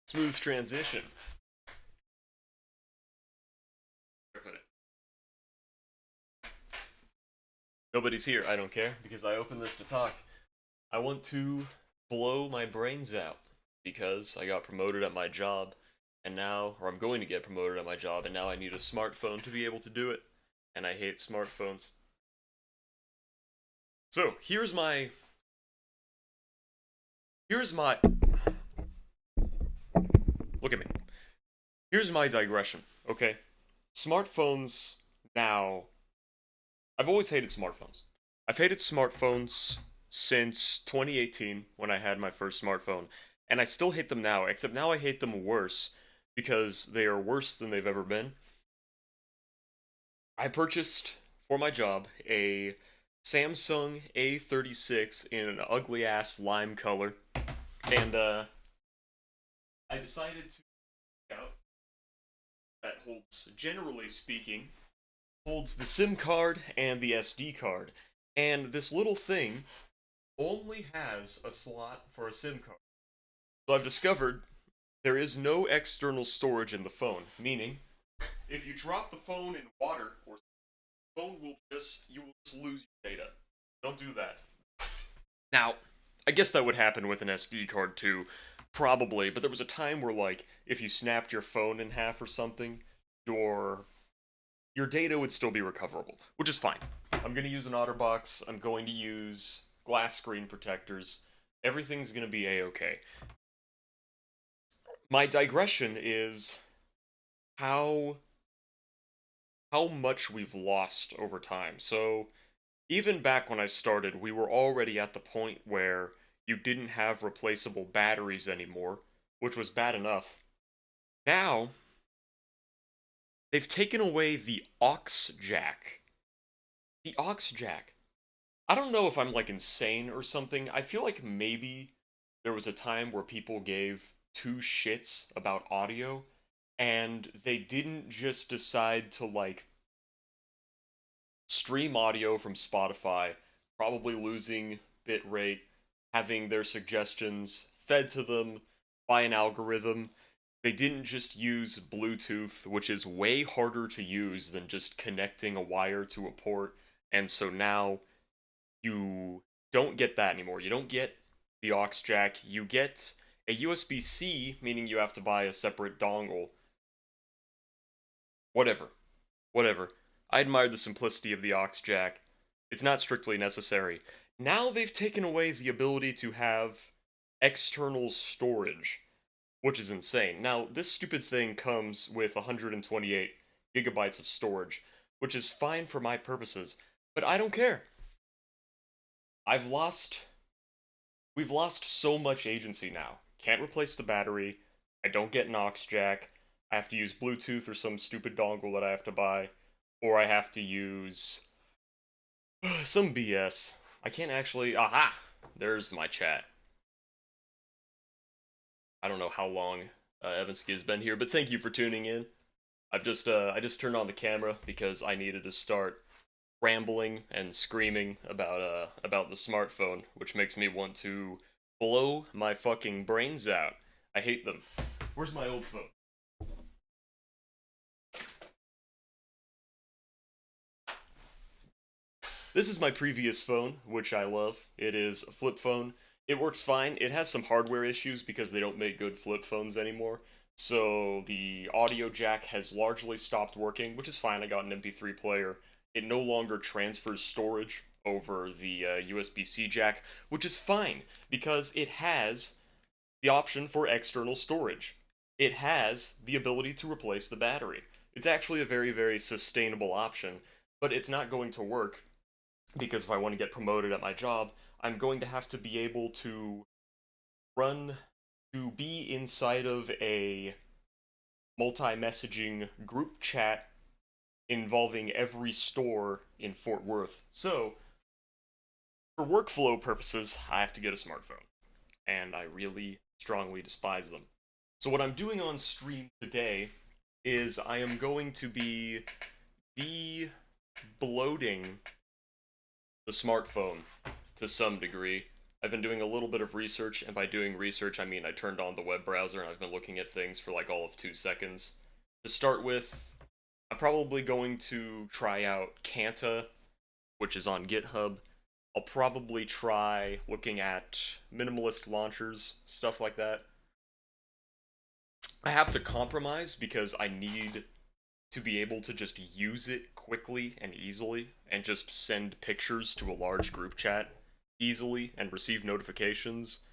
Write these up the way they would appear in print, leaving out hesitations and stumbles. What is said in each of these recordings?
Smooth transition. Nobody's here, I don't care, because I opened this to talk. I want to blow my brains out because I got promoted at my job, and now, or I'm going to get promoted at my job, and now I need a smartphone to be able to do it, and I hate smartphones. So, here's my, look at me. Here's my digression, okay? Smartphones now, I've always hated smartphones. I've hated smartphones since 2018 when I had my first smartphone, and I still hate them now, except now I hate them worse because they are worse than they've ever been. I purchased for my job a Samsung A36 in an ugly ass lime color, and I decided to out that holds, generally speaking, holds the SIM card and the SD card. And this little thing only has a slot for a SIM card. So I've discovered there is no external storage in the phone, meaning if you drop the phone in water, or the phone will you will just lose your data. Don't do that. Now, I guess that would happen with an SD card too, probably, but there was a time where like if you snapped your phone in half or something, your your data would still be recoverable, which is fine. I'm going to use an OtterBox, I'm going to use glass screen protectors, everything's going to be a-okay. My digression is how how much we've lost over time. So, even back when I started, we were already at the point where you didn't have replaceable batteries anymore, which was bad enough. Now, they've taken away the aux jack. The aux jack. I don't know if I'm like insane or something. I feel like maybe there was a time where people gave two shits about audio and they didn't just decide to like stream audio from Spotify, probably losing bitrate, having their suggestions fed to them by an algorithm. They didn't just use Bluetooth, which is way harder to use than just connecting a wire to a port, and so now you don't get that anymore. You don't get the aux jack, you get a USB-C, meaning you have to buy a separate dongle. Whatever. Whatever. I admire the simplicity of the aux jack. It's not strictly necessary. Now they've taken away the ability to have external storage, which is insane. Now, this stupid thing comes with 128 gigabytes of storage, which is fine for my purposes, but I don't care. I've lost. We've lost so much agency now. Can't replace the battery. I don't get an aux jack. I have to use Bluetooth or some stupid dongle that I have to buy. Or I have to use some BS. I can't actually. Aha! There's my chat. I don't know how long Evansky has been here, but thank you for tuning in. I just turned on the camera because I needed to start rambling and screaming about the smartphone, which makes me want to blow my fucking brains out. I hate them. Where's my old phone? This is my previous phone, which I love. It is a flip phone. It works fine. It has some hardware issues because they don't make good flip phones anymore. So the audio jack has largely stopped working, which is fine. I got an MP3 player. It no longer transfers storage over the USB-C jack, which is fine because it has the option for external storage. It has the ability to replace the battery. It's actually a very, very sustainable option, but it's not going to work because if I want to get promoted at my job, I'm going to have to be able to run, to be inside of a multi-messaging group chat involving every store in Fort Worth. So, for workflow purposes, I have to get a smartphone. And I really strongly despise them. So what I'm doing on stream today is I am going to be de-bloating the smartphone to some degree. I've been doing a little bit of research, and by doing research, I mean I turned on the web browser and I've been looking at things for like all of 2 seconds. To start with, I'm probably going to try out Kanta, which is on GitHub. I'll probably try looking at minimalist launchers, stuff like that. I have to compromise because I need to be able to just use it quickly and easily and just send pictures to a large group chat easily and receive notifications.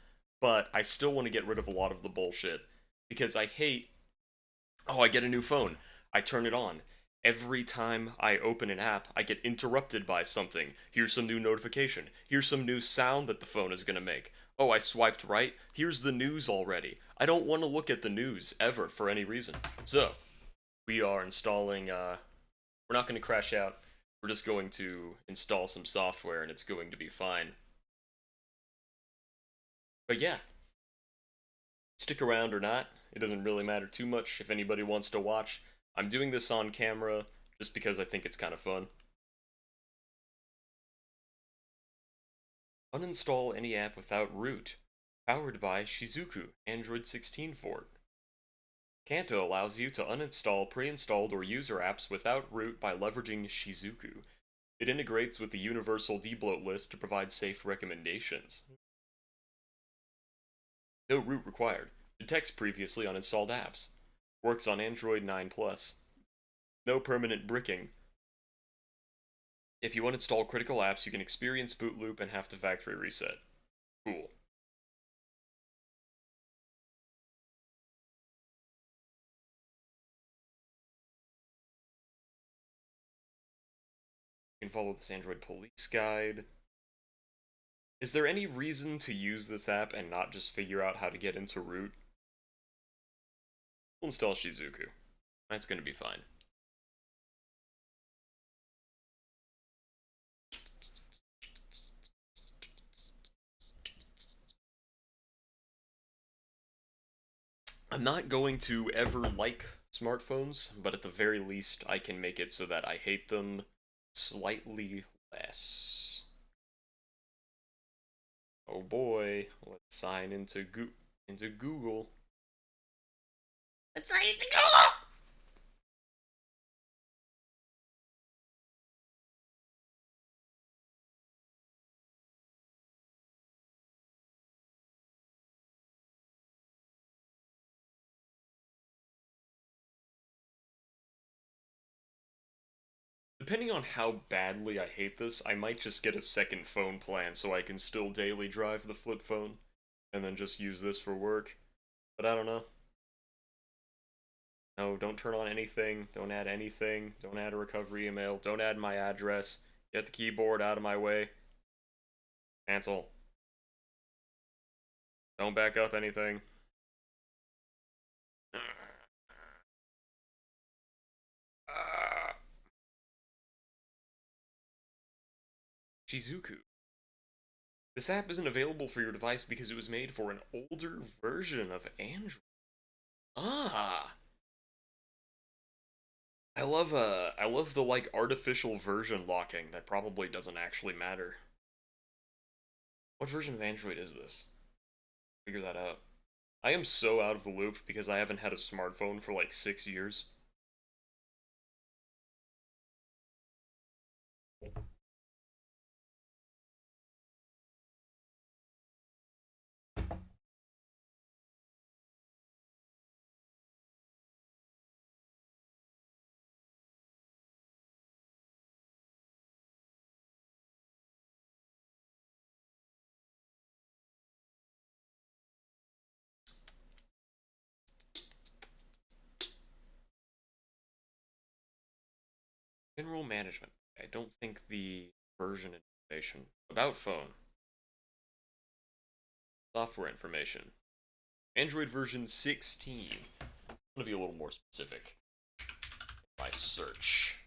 But I still want to get rid of a lot of the bullshit because I hate, oh, I get a new phone. I turn it on. Every time I open an app, I get interrupted by something. Here's some new notification. Here's some new sound that the phone is going to make. Oh, I swiped right. Here's the news already. I don't want to look at the news ever for any reason. So, we are installing, we're not going to crash out. We're just going to install some software and it's going to be fine. But yeah, stick around or not, it doesn't really matter too much if anybody wants to watch. I'm doing this on camera just because I think it's kind of fun. Uninstall any app without root. Powered by Shizuku, Android 16 Fort. Kanto allows you to uninstall pre-installed or user apps without root by leveraging Shizuku. It integrates with the universal debloat list to provide safe recommendations. No root required. Detects previously uninstalled apps. Works on Android 9 Plus. No permanent bricking. If you uninstall critical apps, you can experience boot loop and have to factory reset. Cool. You can follow this Android police guide. Is there any reason to use this app and not just figure out how to get into root? We'll install Shizuku. That's gonna be fine. I'm not going to ever like smartphones, but at the very least, I can make it so that I hate them slightly less. Oh boy, let's sign into Google. Let's sign into Google! Depending on how badly I hate this, I might just get a second phone plan so I can still daily drive the flip phone, and then just use this for work. But I don't know. No, don't turn on anything, don't add anything, don't add a recovery email, don't add my address, get the keyboard out of my way. Cancel. Don't back up anything. Shizuku. This app isn't available for your device because it was made for an older version of Android. Ah. I love the like artificial version locking that probably doesn't actually matter. What version of Android is this? Figure that out. I am so out of the loop because I haven't had a smartphone for like 6 years. General management. I don't think the version information. About phone. Software information. Android version 16. I'm gonna be a little more specific. By search.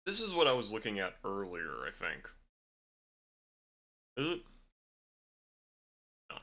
This is what I was looking at earlier, I think. Is it? No.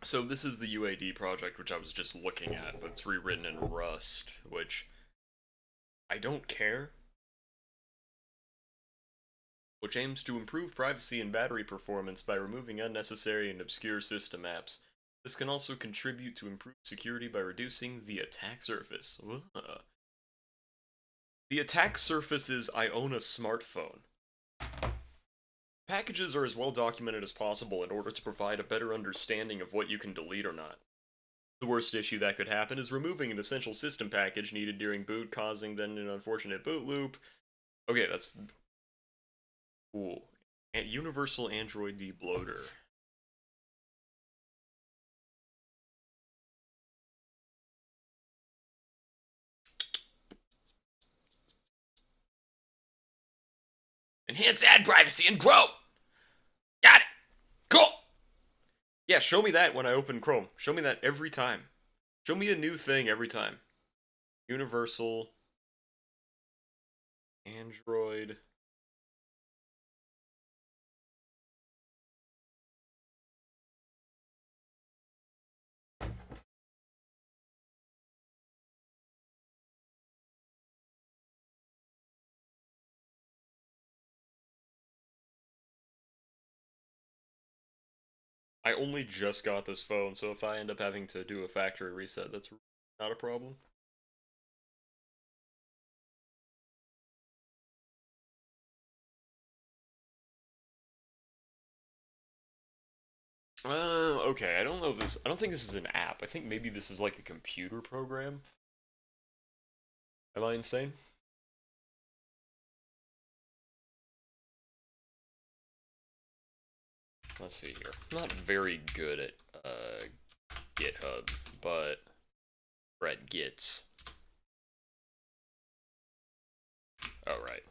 So this is the UAD project, which I was just looking at, but it's rewritten in Rust, which I don't care. Which aims to improve privacy and battery performance by removing unnecessary and obscure system apps. This can also contribute to improved security by reducing the attack surface. Ugh. The attack surface is I own a smartphone. Packages are as well documented as possible in order to provide a better understanding of what you can delete or not. The worst issue that could happen is removing an essential system package needed during boot, causing then an unfortunate boot loop. Okay, that's cool. Universal Android debloater. Enhance ad privacy and grow! Got it! Cool! Yeah, show me that when I open Chrome. Show me that every time. Show me a new thing every time. Universal Android. I only just got this phone, so if I end up having to do a factory reset, that's not a problem. Okay, I don't know if this, I don't think this is an app. I think maybe this is like a computer program. Am I insane? Let's see here. I'm not very good at, GitHub, but Brett Gits. Oh, right.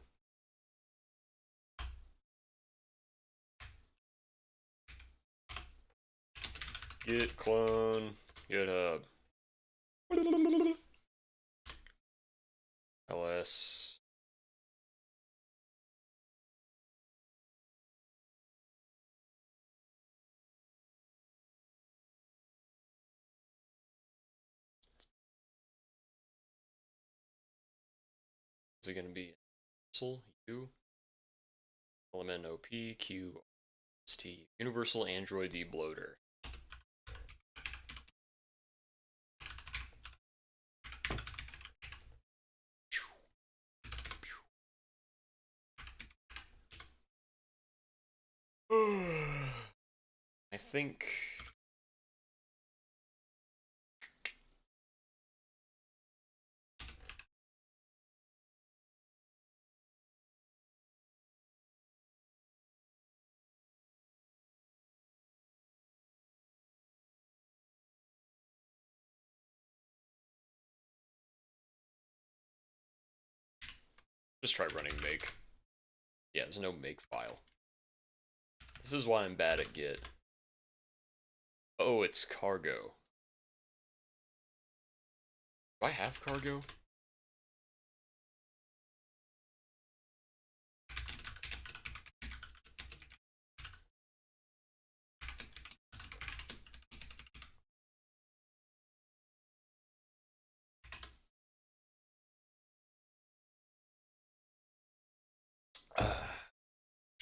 Git clone, GitHub. LS. Is it going to be U? LMNOP, QST. Universal Android debloater. I think... Just try running make. Yeah, there's no make file. This is why I'm bad at Git. Oh, it's cargo. Do I have cargo?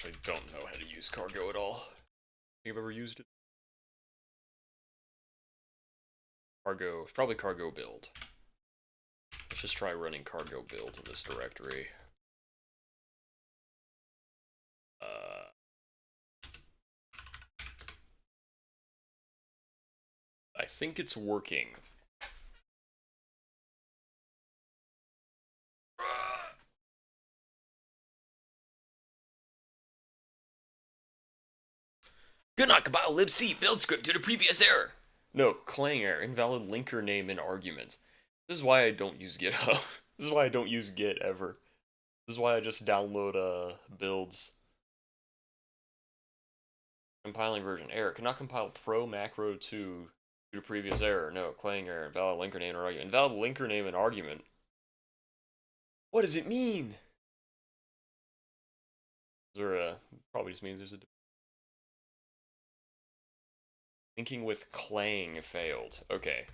Actually, don't know how to use cargo at all. Think I've ever used it? Cargo, probably cargo build. Let's just try running cargo build in this directory. I think it's working. Could not compile libc build script due to previous error. No, Clang error, invalid linker name and argument. This is why I don't use GitHub. This is why I don't use Git ever. This is why I just download builds. Compiling version error. Cannot compile pro macro 2 due to previous error. No, Clang error, invalid linker name and argument. Invalid linker name and argument. What does it mean? Is there a probably just means there's a linking with Clang failed. Okay.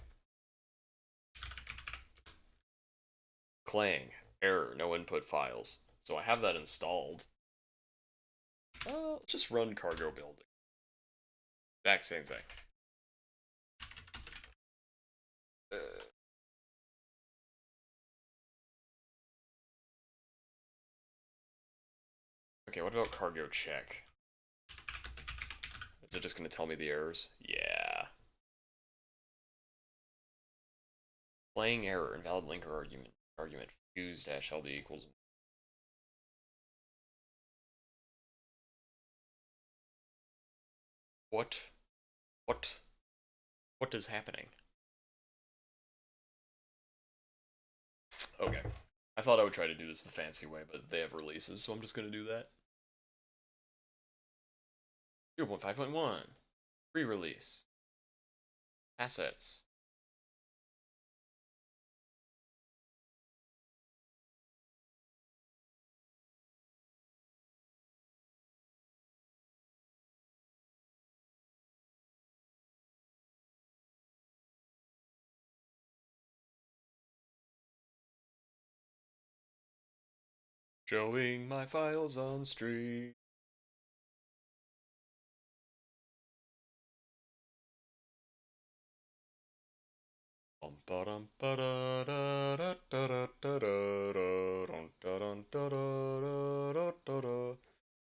Clang error, no input files. So I have that installed. Let's just run cargo building. Exact same thing. Okay, what about cargo check? Is it just going to tell me the errors? Yeah. Playing error, invalid linker argument fuse-ld equals. What is happening? Okay. I thought I would try to do this the fancy way, but they have releases, so I'm just going to do that. 0.5.1. Pre-release. Assets. Showing my files on stream.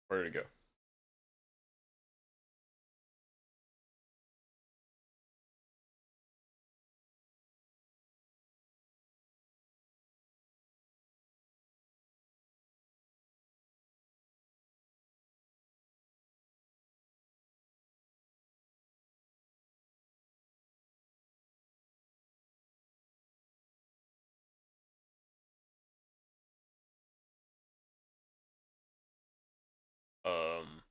Where to go? Um.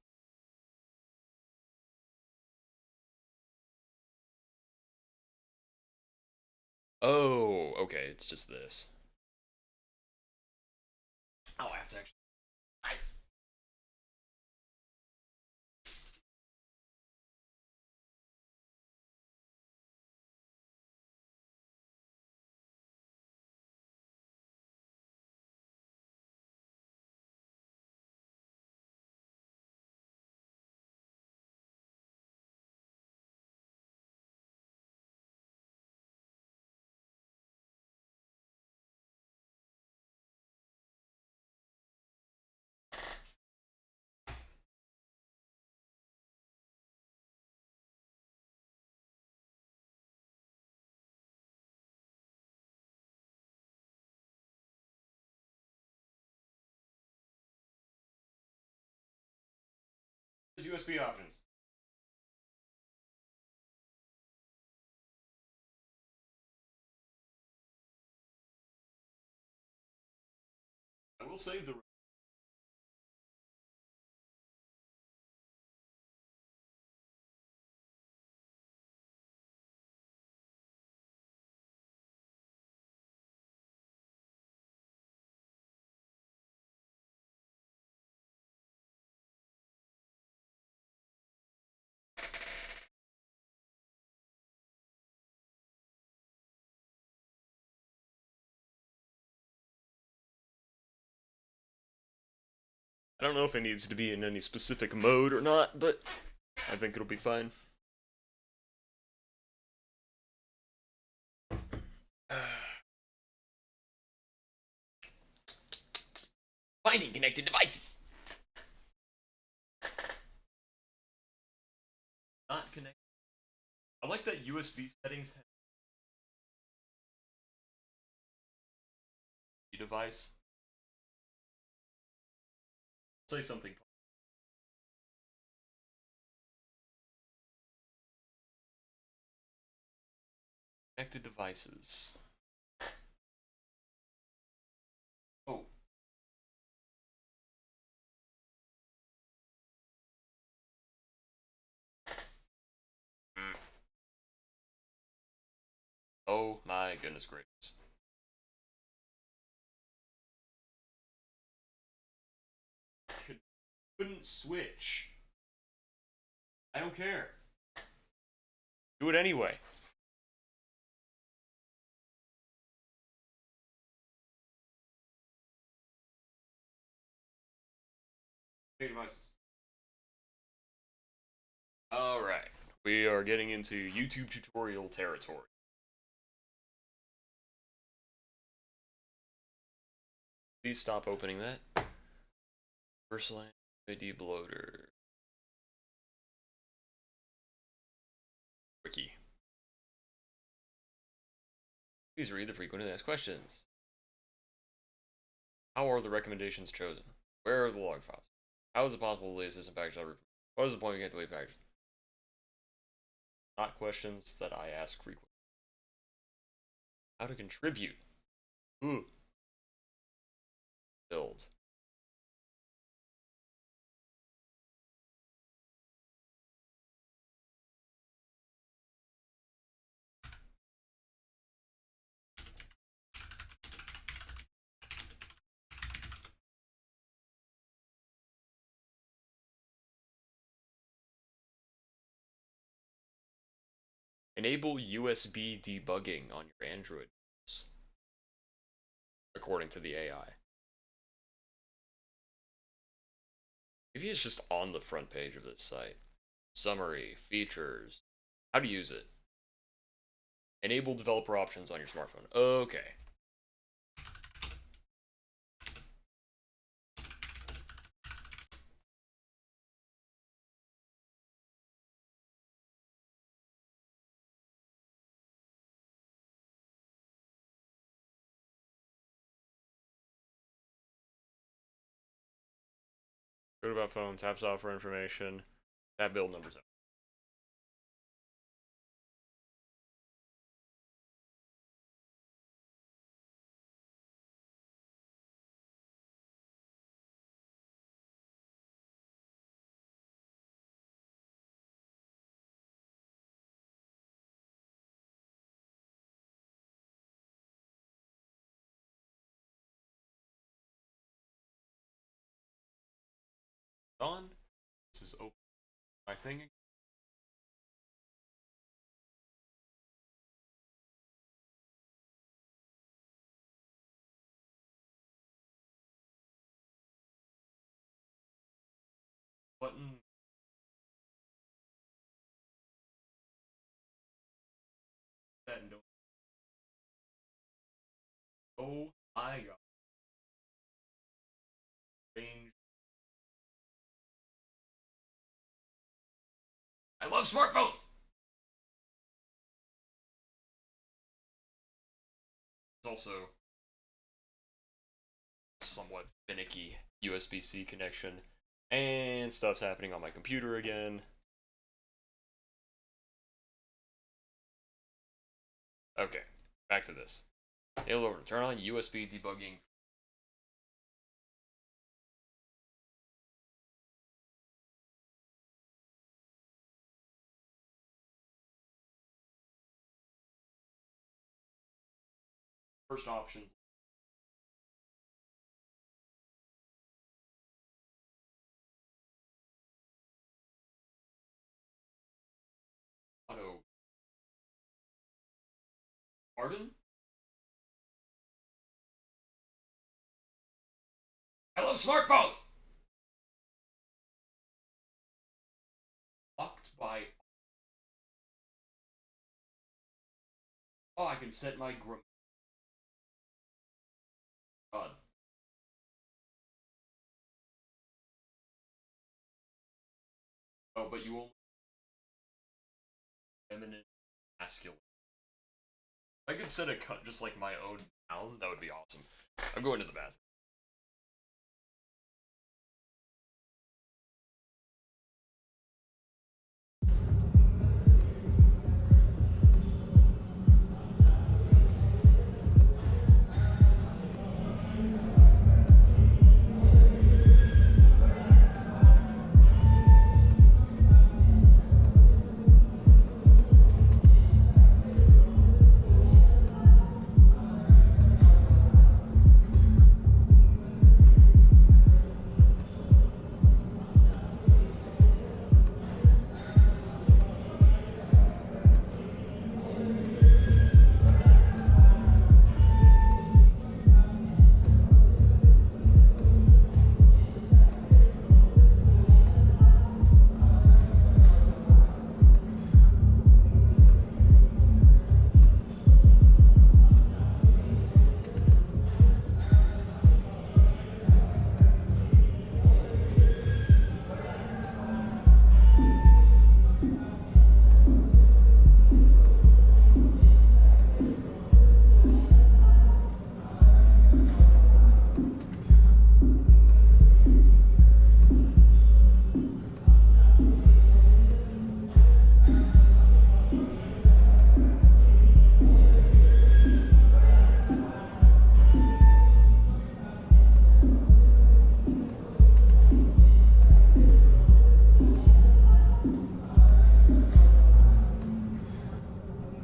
Oh, okay, it's just this. Oh, I have to actually. Nice. USB options. I will say the. I don't know if it needs to be in any specific mode or not, but I think it'll be fine. Finding connected devices. Not connected. I like that USB settings have a device. Say something. Connected devices. Oh. Mm. Oh my goodness gracious. Couldn't switch. I don't care. Do it anyway. Devices. Alright. We are getting into YouTube tutorial territory. Please stop opening that. First line ID bloater. Wiki. Please read the frequently asked questions. How are the recommendations chosen? Where are the log files? How is it possible to delete a system package? What is the point of getting delete packages? Not questions that I ask frequently. How to contribute? Ooh. Build. Enable USB debugging on your Android, according to the AI. Maybe it's just on the front page of this site. Summary, features, how to use it. Enable developer options on your smartphone. Okay. Go to about phone, tap software information, tap build numbers. On. This is open my thing. Button. That no. Oh my god. Change. I love smartphones! It's also somewhat finicky USB-C connection. And stuff's happening on my computer again. Okay, back to this. It'll over. Turn on USB debugging. First options. Auto. Pardon? I love smartphones! Locked by. Oh, I can set my God. Oh, but you won't. Eminent. masculine. If I could set a cut just like my own down, that would be awesome. I'm going to the bathroom.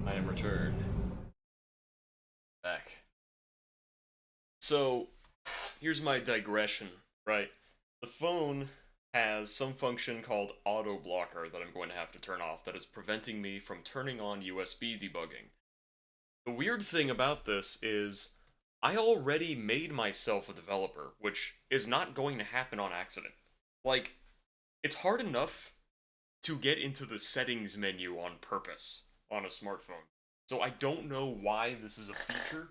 I am returned. Back. So, here's my digression, right? The phone has some function called auto blocker that I'm going to have to turn off that is preventing me from turning on USB debugging. The weird thing about this is I already made myself a developer, which is not going to happen on accident. Like, it's hard enough to get into the settings menu on purpose on a smartphone. So I don't know why this is a feature,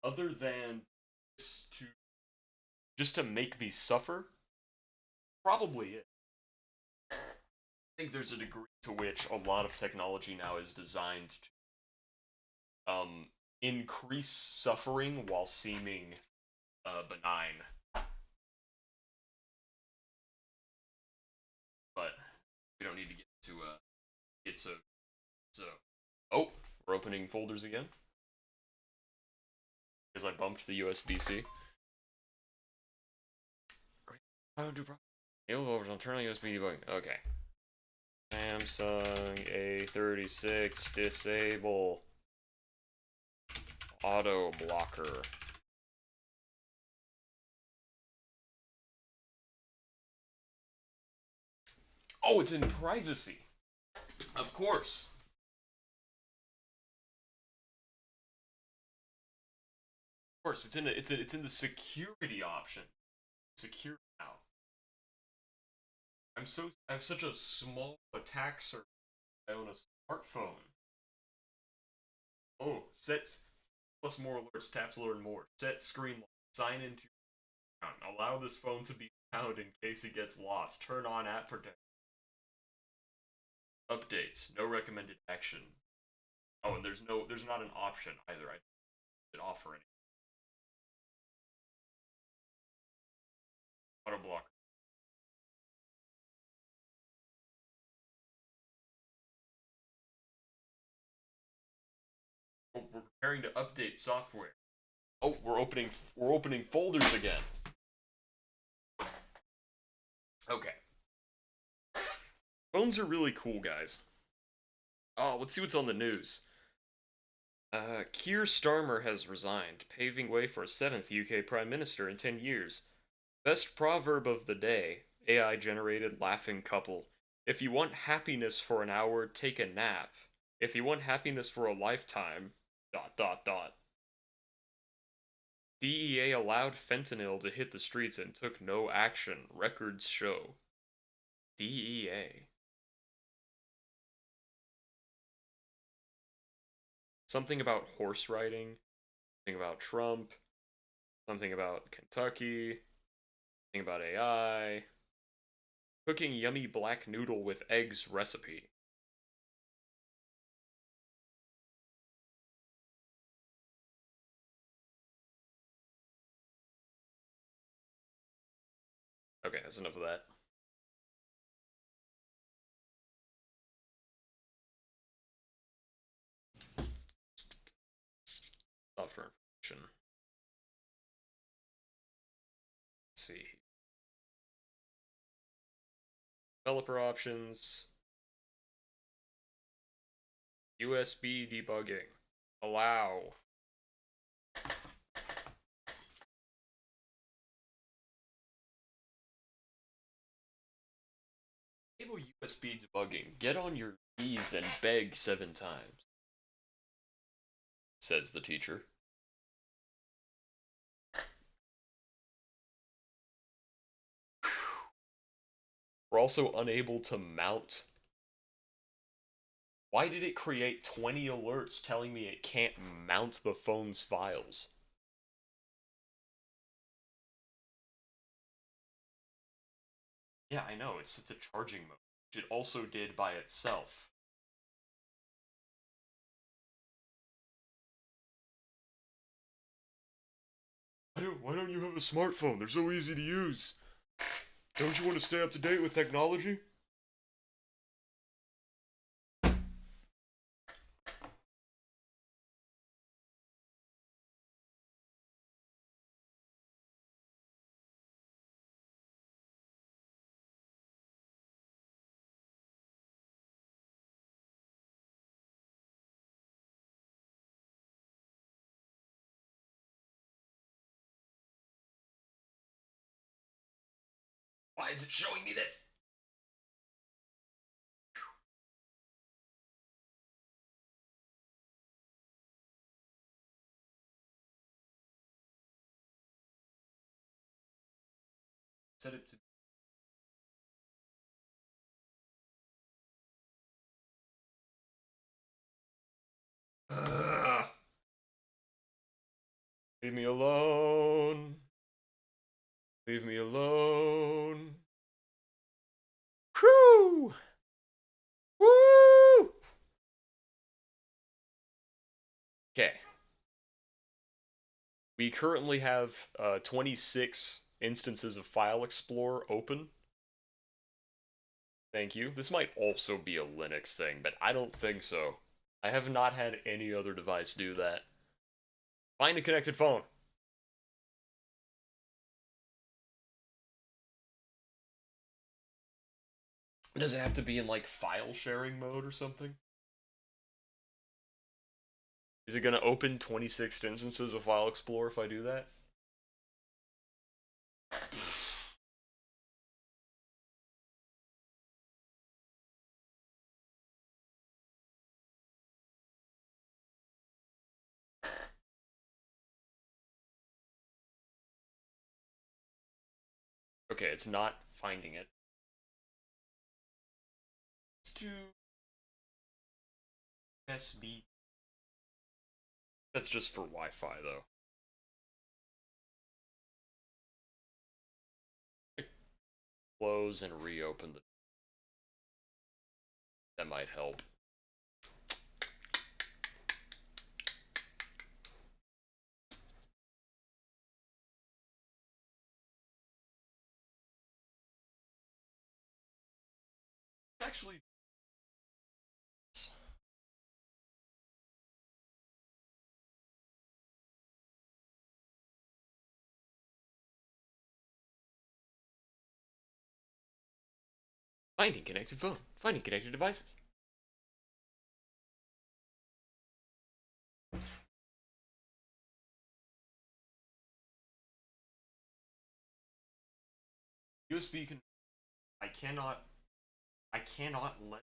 other than just to make me suffer. Probably it. I think there's a degree to which a lot of technology now is designed to increase suffering while seeming benign. But we don't need to get so. Oh, we're opening folders again because I bumped the USB-C. I don't do problem. Enable overs on turn on USB debugging. Okay. Samsung A36 disable auto blocker. Oh, it's in privacy. Of course. Of course, it's in the security option. Secure now. I have such a small attack surface. I own a smartphone. Oh, sets plus more alerts, taps learn more. Set screen lock. Sign into your account. Allow this phone to be found in case it gets lost. Turn on app protection. Updates. No recommended action. Oh, and there's not an option either. I didn't offer any. Auto block. Oh, we're preparing to update software. Oh, we're opening folders again. Okay. Phones are really cool, guys. Oh, let's see what's on the news. Keir Starmer has resigned, paving way for a seventh UK Prime Minister in 10 years. Best proverb of the day, AI-generated laughing couple. If you want happiness for an hour, take a nap. If you want happiness for a lifetime, ... DEA allowed fentanyl to hit the streets and took no action, records show. DEA. Something about horse riding, something about Trump, something about Kentucky, something about AI. Cooking yummy black noodle with eggs recipe. Okay, that's enough of that. Software information. Let's see. Developer options. USB debugging. Allow. Enable USB debugging. Get on your knees and beg 7 times, says the teacher. We're also unable to mount. Why did it create 20 alerts telling me it can't mount the phone's files? Yeah, I know, it's a charging mode, which it also did by itself. Why don't you have a smartphone? They're so easy to use. Don't you want to stay up to date with technology? Why is it showing me this? Set it to. Ugh. Leave me alone. Leave me alone. Whew! Woo! Okay. We currently have 26 instances of File Explorer open. Thank you. This might also be a Linux thing, but I don't think so. I have not had any other device do that. Find a connected phone. Does it have to be in like file sharing mode or something? Is it going to open 26 instances of File Explorer if I do that? Okay, it's not finding it. It's to USB. That's just for Wi-Fi though. Close and reopen the. That might help. Actually, finding connected phone. Finding connected devices. USB can. I cannot. I cannot let.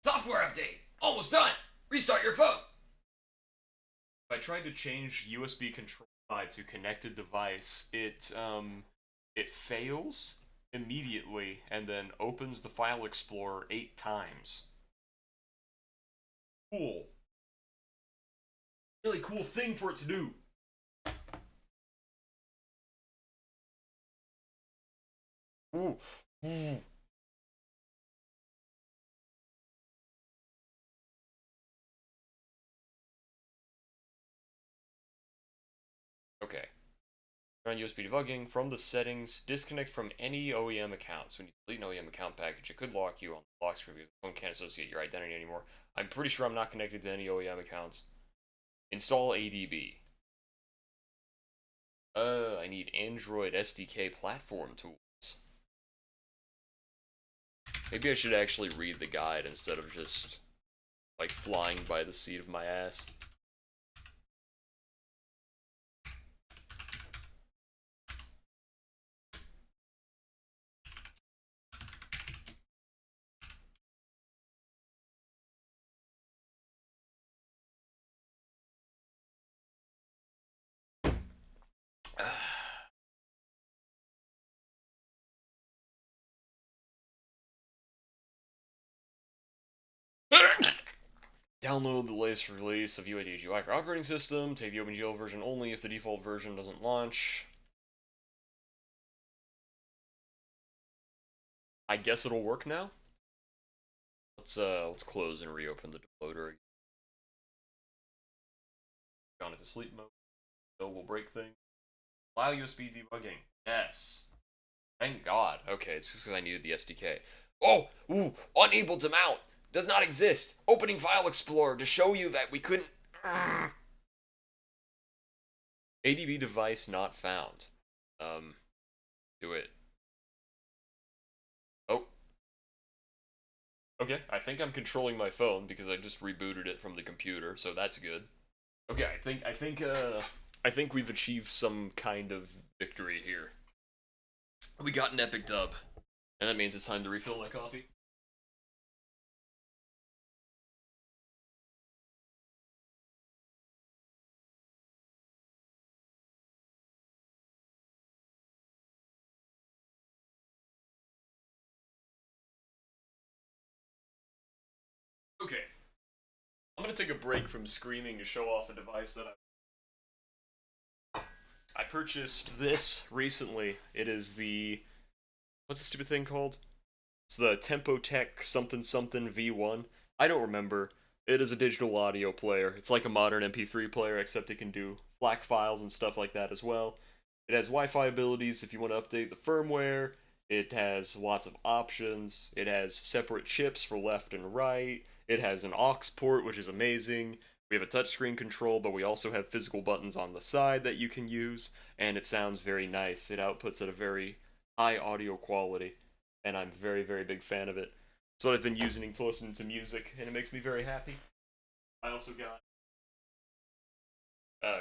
Software update. Almost done. Restart your phone. If I tried to change USB control to connected device, it fails immediately and then opens the File Explorer 8 times. Cool. Really cool thing for it to do. Ooh. Ooh. Okay. Run USB debugging from the settings. Disconnect from any OEM accounts. When you delete an OEM account package, it could lock you on the lock screen because the phone can't associate your identity anymore. I'm pretty sure I'm not connected to any OEM accounts. Install ADB. I need Android SDK platform tools. Maybe I should actually read the guide instead of just, like, flying by the seat of my ass. Download the latest release of UID for operating system. Take the OpenGL version only if the default version doesn't launch. I guess it'll work now. Let's close and reopen the loader. Gone into sleep mode. No, will break things. Allow USB debugging. Yes. Thank God. Okay, it's just because I needed the SDK. Oh, unable to mount. Does not exist. Opening File Explorer to show you that we couldn't. ADB device not found. Do it. Oh. Okay, I think I'm controlling my phone because I just rebooted it from the computer, so that's good. Okay, I think we've achieved some kind of victory here. We got an epic dub. And that means it's time to refill my coffee. Okay. I'm gonna take a break from screaming to show off a device that I purchased this recently. It is the... What's the stupid thing called? It's the Tempotech something something V1. I don't remember. It is a digital audio player. It's like a modern MP3 player, except it can do FLAC files and stuff like that as well. It has Wi-Fi abilities if you want to update the firmware. It has lots of options. It has separate chips for left and right. It has an aux port, which is amazing. We have a touchscreen control, but we also have physical buttons on the side that you can use, and it sounds very nice. It outputs at a very high audio quality, and I'm a very, very big fan of it. It's what I've been using to listen to music, and it makes me very happy. I also got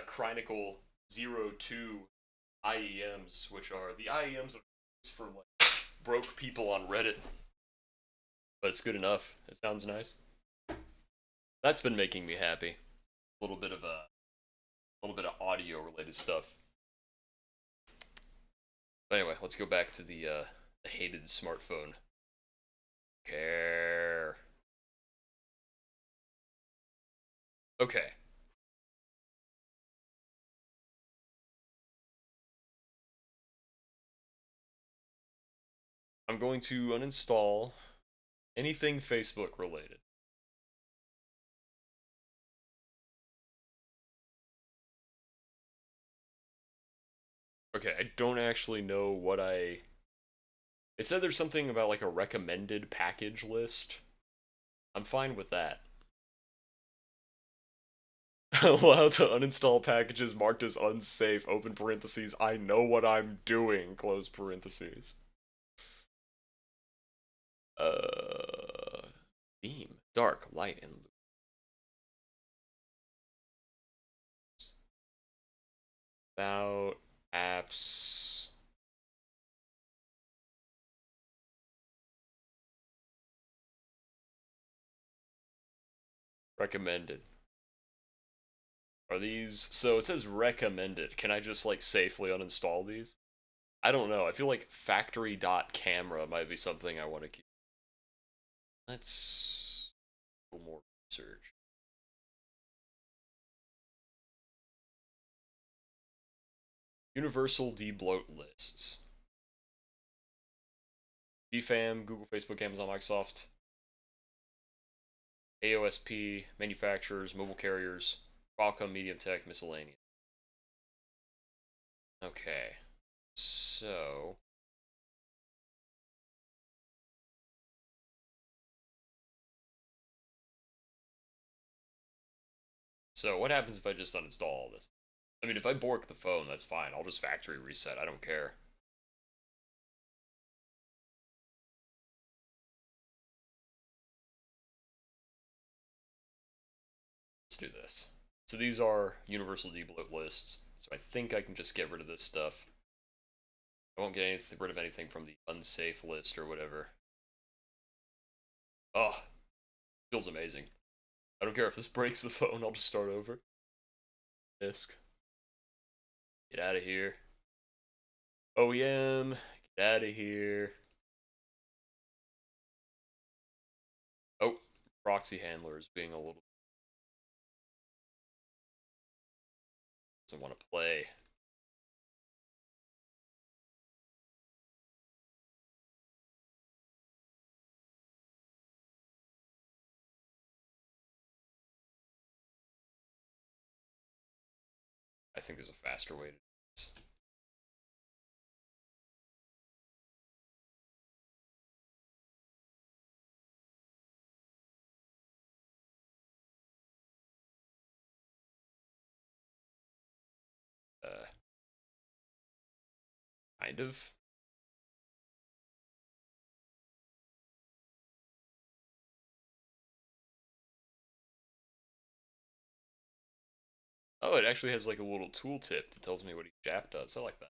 Chronicle 02 IEMs, which are the IEMs for like broke people on Reddit. But it's good enough. It sounds nice. That's been making me happy. A little bit of audio related stuff. But anyway, let's go back to the hated smartphone. Care. Okay. I'm going to uninstall anything Facebook related. Okay, I don't actually know what I... It said there's something about like a recommended package list. I'm fine with that. Allowed to uninstall packages marked as unsafe, open parentheses, I know what I'm doing, close parentheses. Theme, dark, light, and about apps. Recommended. Are these... So it says recommended. Can I just, like, safely uninstall these? I don't know. I feel like factory.camera might be something I want to keep. Let's... do more research. Universal debloat lists. GFAM, Google, Facebook, Amazon, Microsoft. AOSP, manufacturers, mobile carriers, Qualcomm, MediaTek, miscellaneous. Okay. So... So what happens if I just uninstall all this? I mean, if I bork the phone, that's fine. I'll just factory reset. I don't care. Let's do this. So these are universal debloat lists. So I think I can just get rid of this stuff. I won't get rid of anything from the unsafe list or whatever. Oh, feels amazing. I don't care if this breaks the phone, I'll just start over. Disk. Get out of here. OEM. Get out of here. Oh, proxy handler is being a little... doesn't want to play. I think there's a faster way to do this. Kind of. Oh, it actually has like a little tooltip that tells me what each app does. I like that.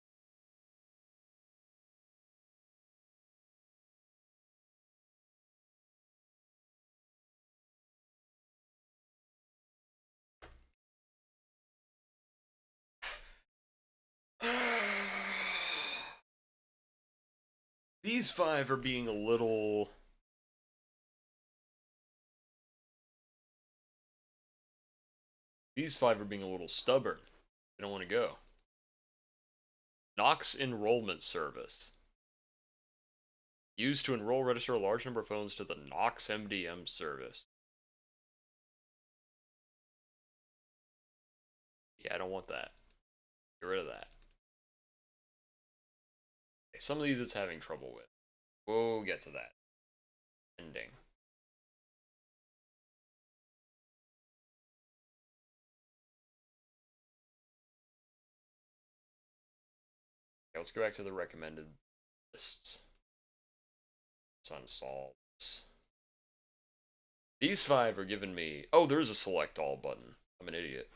These five are being a little... These five are being a little stubborn. They don't want to go. Knox Enrollment Service. Used to enroll, register a large number of phones to the Knox MDM service. Yeah, I don't want that. Get rid of that. Okay, some of these it's having trouble with. We'll get to that. Ending. Okay, let's go back to the recommended lists. Let's uninstall this. These five are giving me... Oh, there's a select all button. I'm an idiot.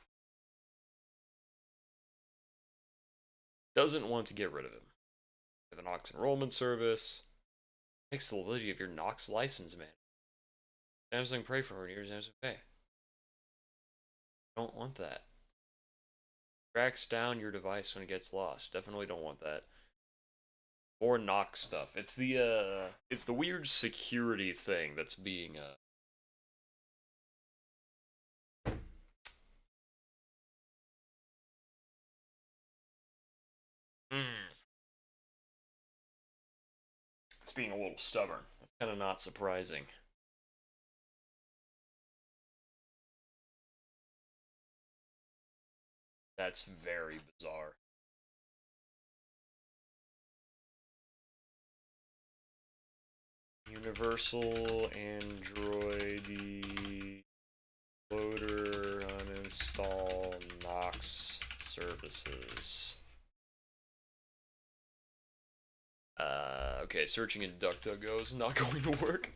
Doesn't want to get rid of him. The Knox Enrollment Service. Takes the validity of your Knox license, man. Samsung Pray for years, Samsung Pay. Don't want that. Tracks down your device when it gets lost. Definitely don't want that. More Knox stuff. It's the weird security thing that's being it's being a little stubborn. That's kind of not surprising. That's very bizarre. Universal Android loader uninstall Knox services. Okay, searching in DuckDuckGo is not going to work.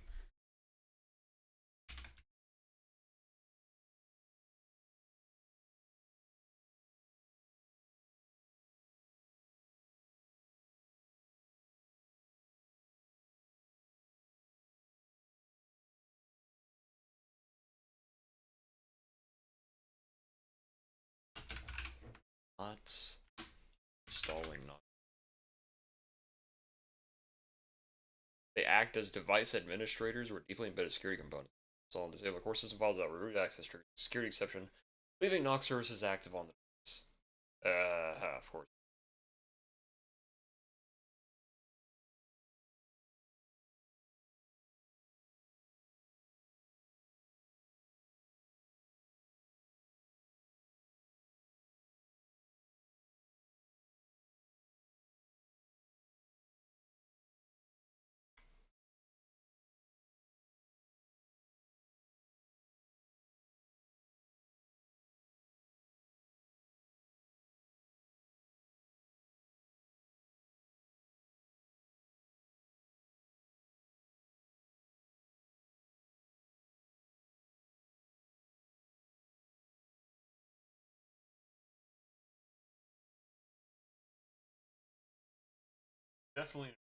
Not installing Knox. They act as device administrators or deeply embedded security components. Install and disable core system files without root access trigger security exception, leaving Knox services active on the device. Of course. definitely.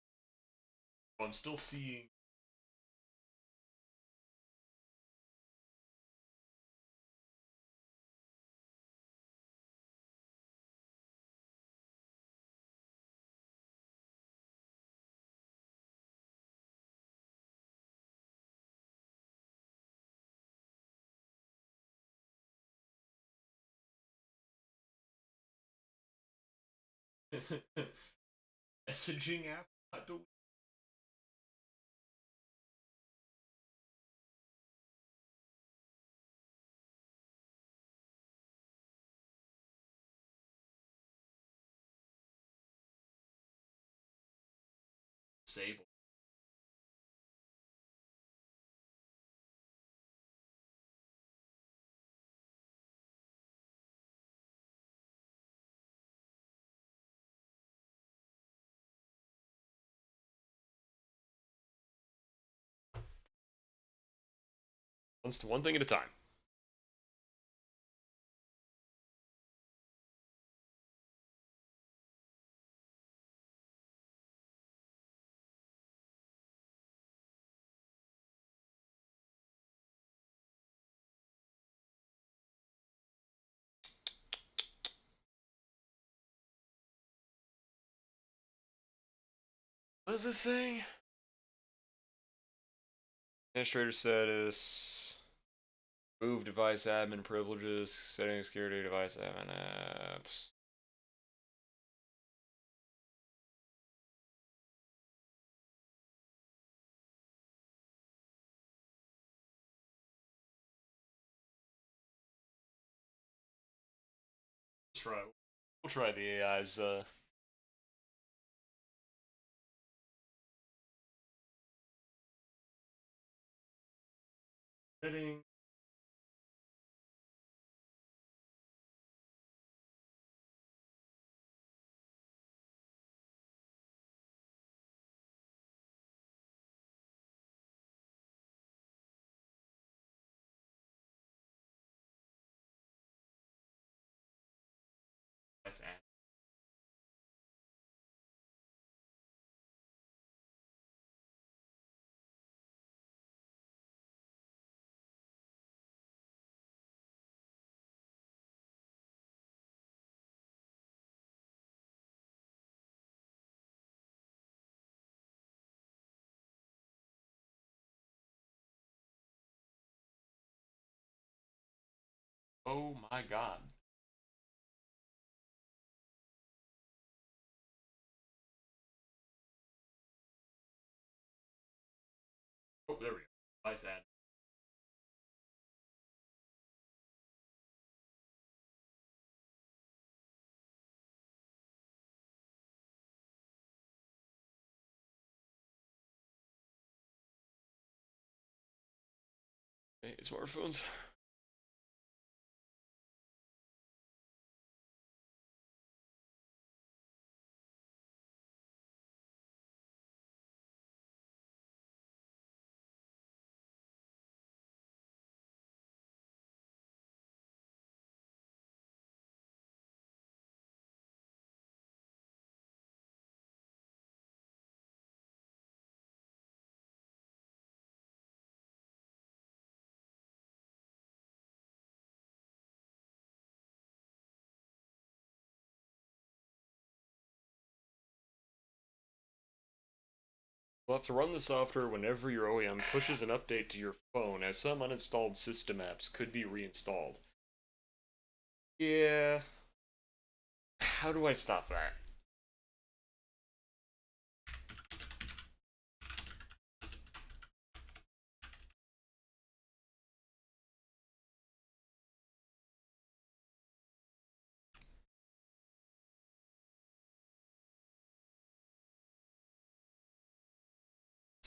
I'm still seeing. Messaging app not deleted. Disable. One thing at a time. What is this saying? Administrator status. Move device admin privileges. Setting security device admin apps. Let's try. We'll try the AI's. Setting. Device admin. Oh my god. Oh, there we go. Device admin. Hey, smartphones. You'll have to run the software whenever your OEM pushes an update to your phone, as some uninstalled system apps could be reinstalled. Yeah. How do I stop that?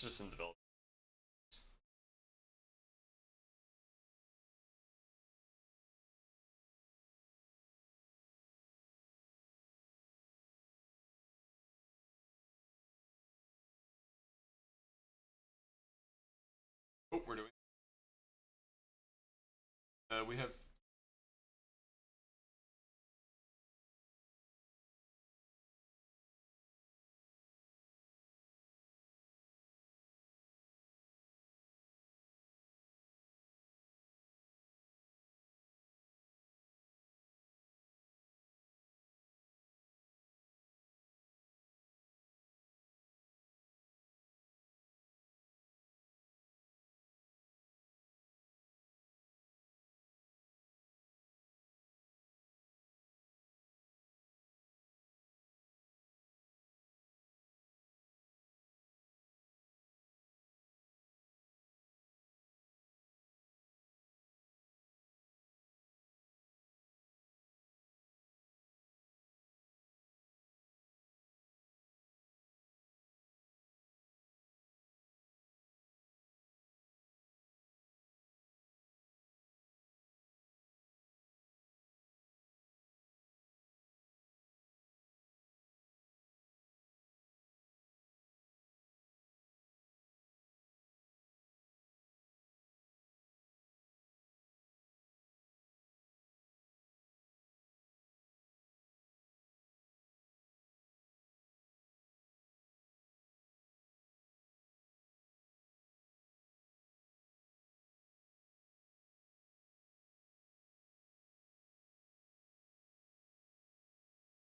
It's just in development. Oh, we're doing. We have.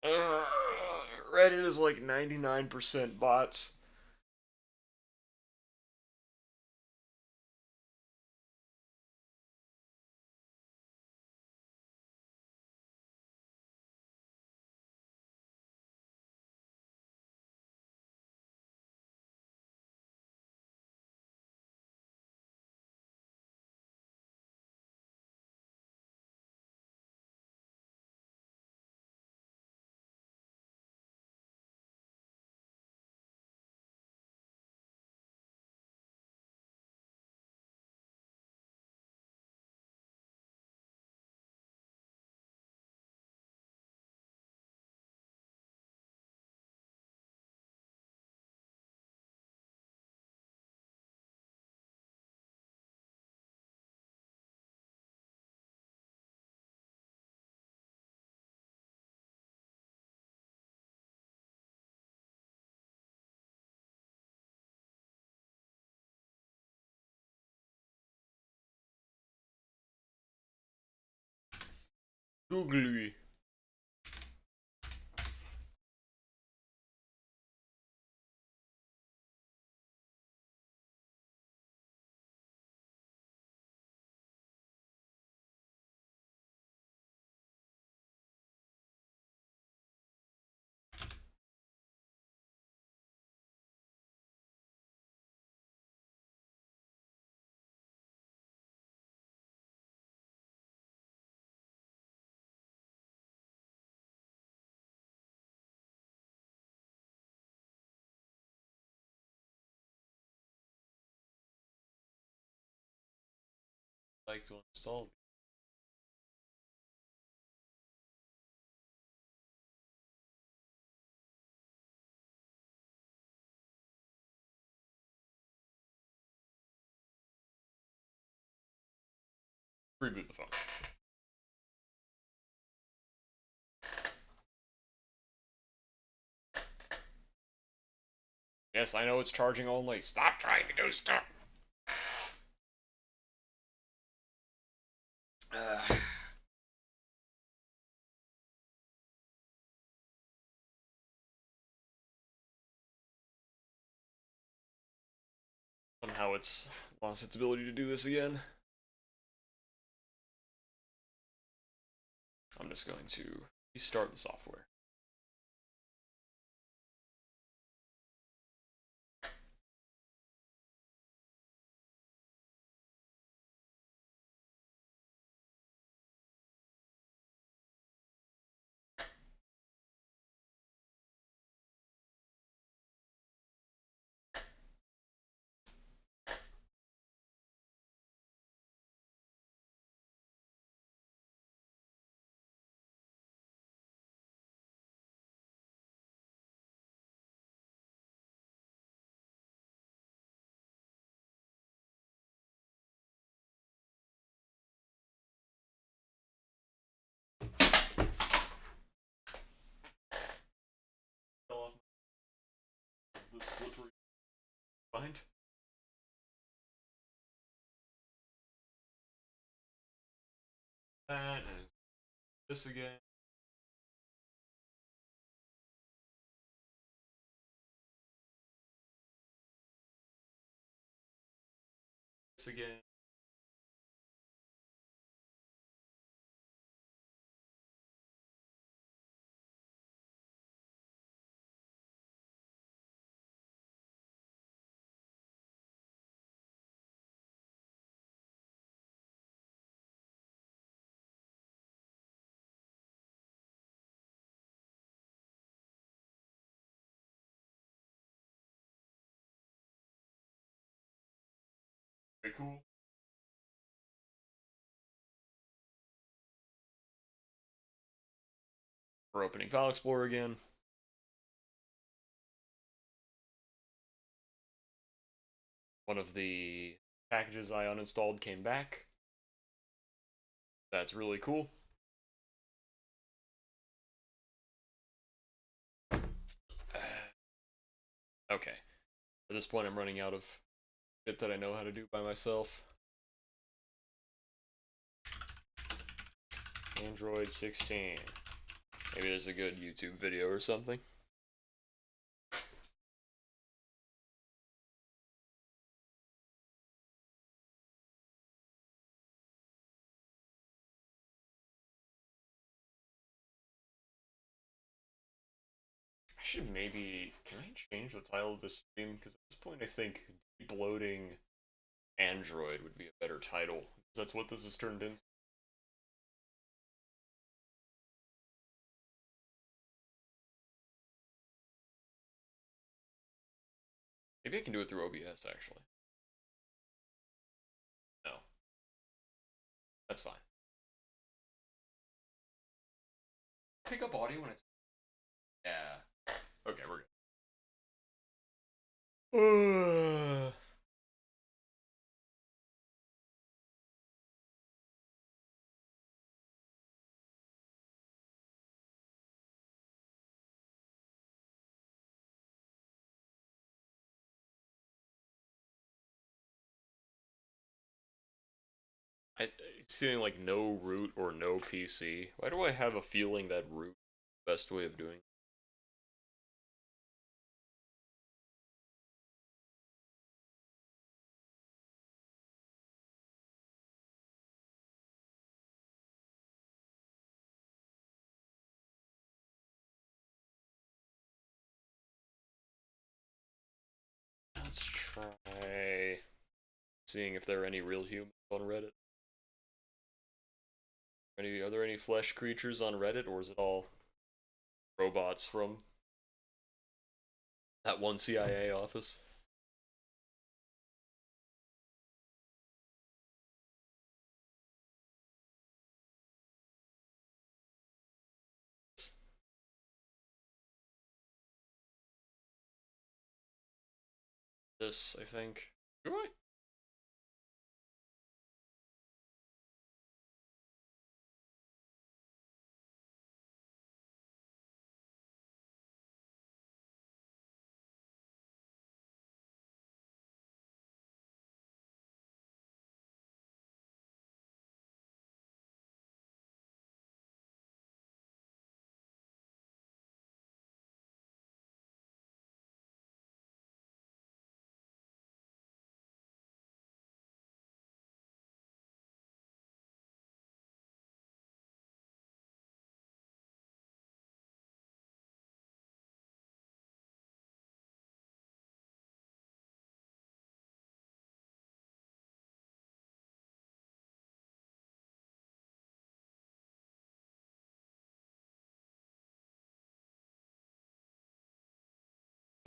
Reddit is like 99% bots. Googly. Like to install. Reboot the phone. Yes, I know it's charging only. Stop trying to do stuff. Somehow it's lost its ability to do this again. I'm just going to restart the software. Fell off the slippery bind. That and this again. This again. Very cool. We're opening File Explorer again. One of the packages I uninstalled came back. That's really cool. Okay. At this point, I'm running out of shit that I know how to do by myself. Android 16. Maybe there's a good YouTube video or something. I should maybe... Can I change the title of this stream? Because at this point I think Bloating Android would be a better title. That's what this has turned into. Maybe I can do it through OBS, actually. No. That's fine. Pick up audio when it's... Yeah. Okay, we're good. It's feeling like no root or no PC. Why do I have a feeling that root is the best way of doing it? Let's try seeing if there are any real humans on Reddit. Are there any flesh creatures on Reddit, or is it all robots from that one CIA office? This, I think. Do I?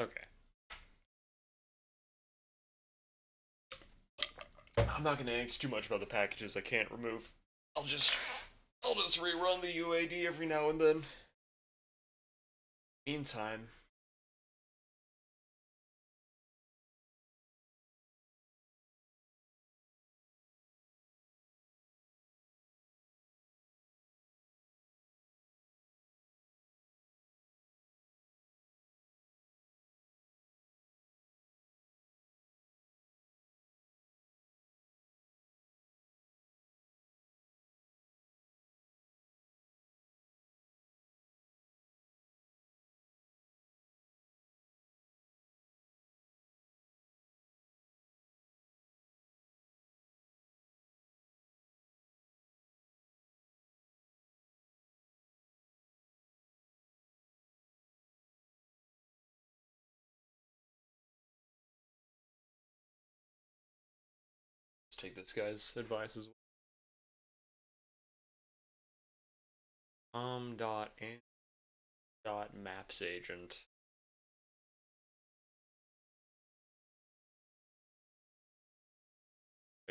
Okay. I'm not gonna angst too much about the packages I can't remove. I'll just rerun the UAD every now and then. Meantime, let's take this guy's advice as well. Dot maps agent.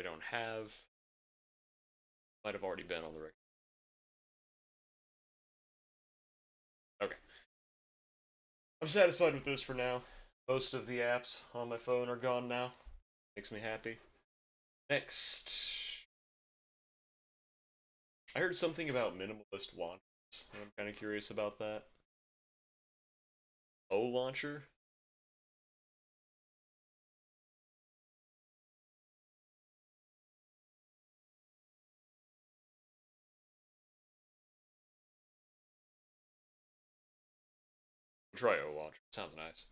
I don't have. Might have already been on the record. Okay. I'm satisfied with this for now. Most of the apps on my phone are gone now. Makes me happy. Next. I heard something about minimalist launchers, and I'm kind of curious about that. O launcher? Try O launcher. Sounds nice.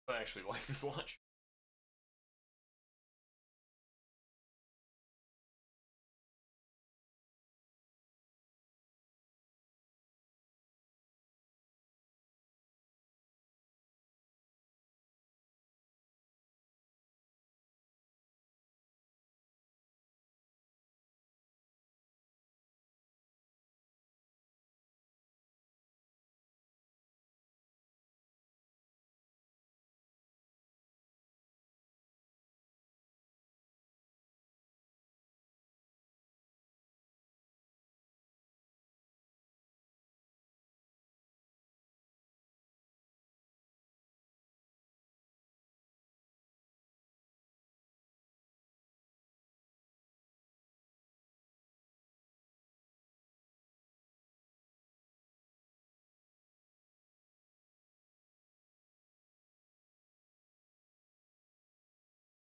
I actually like this launcher.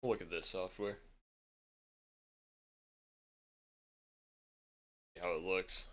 Look at this software. See how it looks.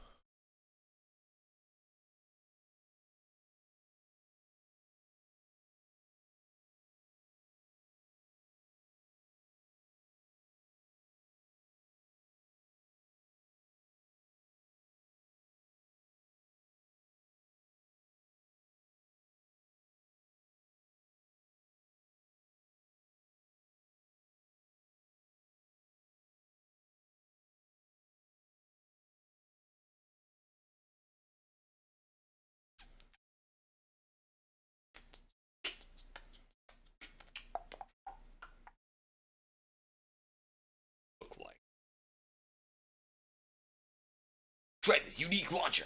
Look like. Try this unique launcher.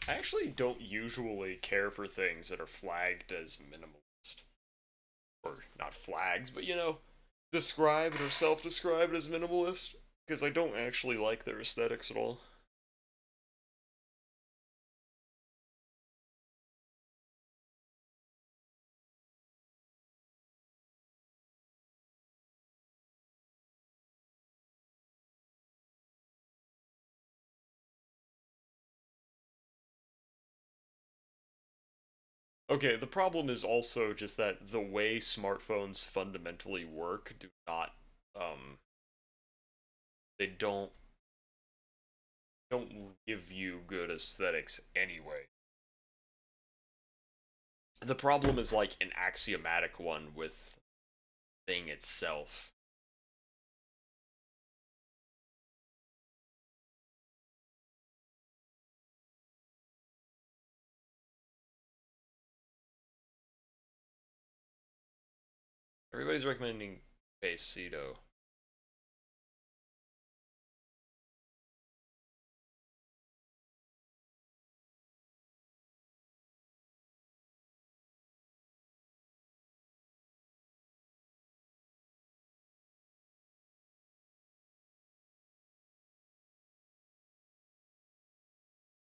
I actually don't usually care for things that are flagged as minimalist. Or not flags, but described or self described as minimalist. Because I don't actually like their aesthetics at all. Okay, the problem is also just that the way smartphones fundamentally work do not they don't give you good aesthetics anyway. The problem is like an axiomatic one with thing itself. Everybody's recommending Facito.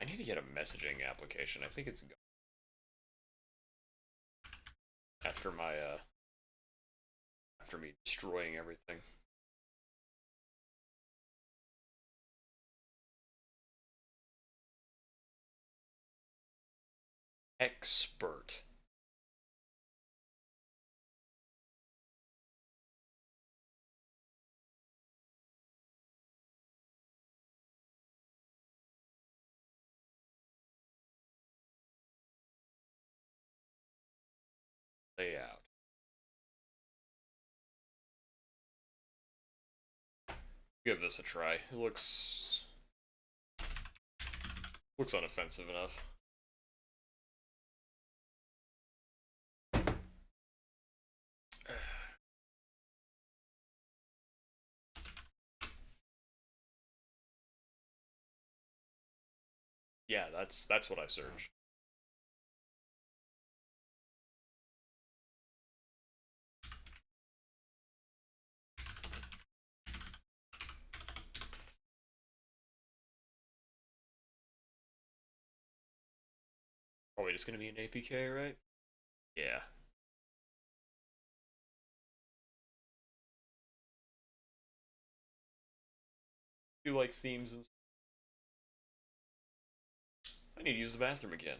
I need to get a messaging application. I think it's gone after my after me destroying everything. Expert. Layout. Give this a try. It looks unoffensive enough. Yeah, that's what I searched. Probably just gonna be an APK, right? Yeah. Do you like themes and I need to use the bathroom again.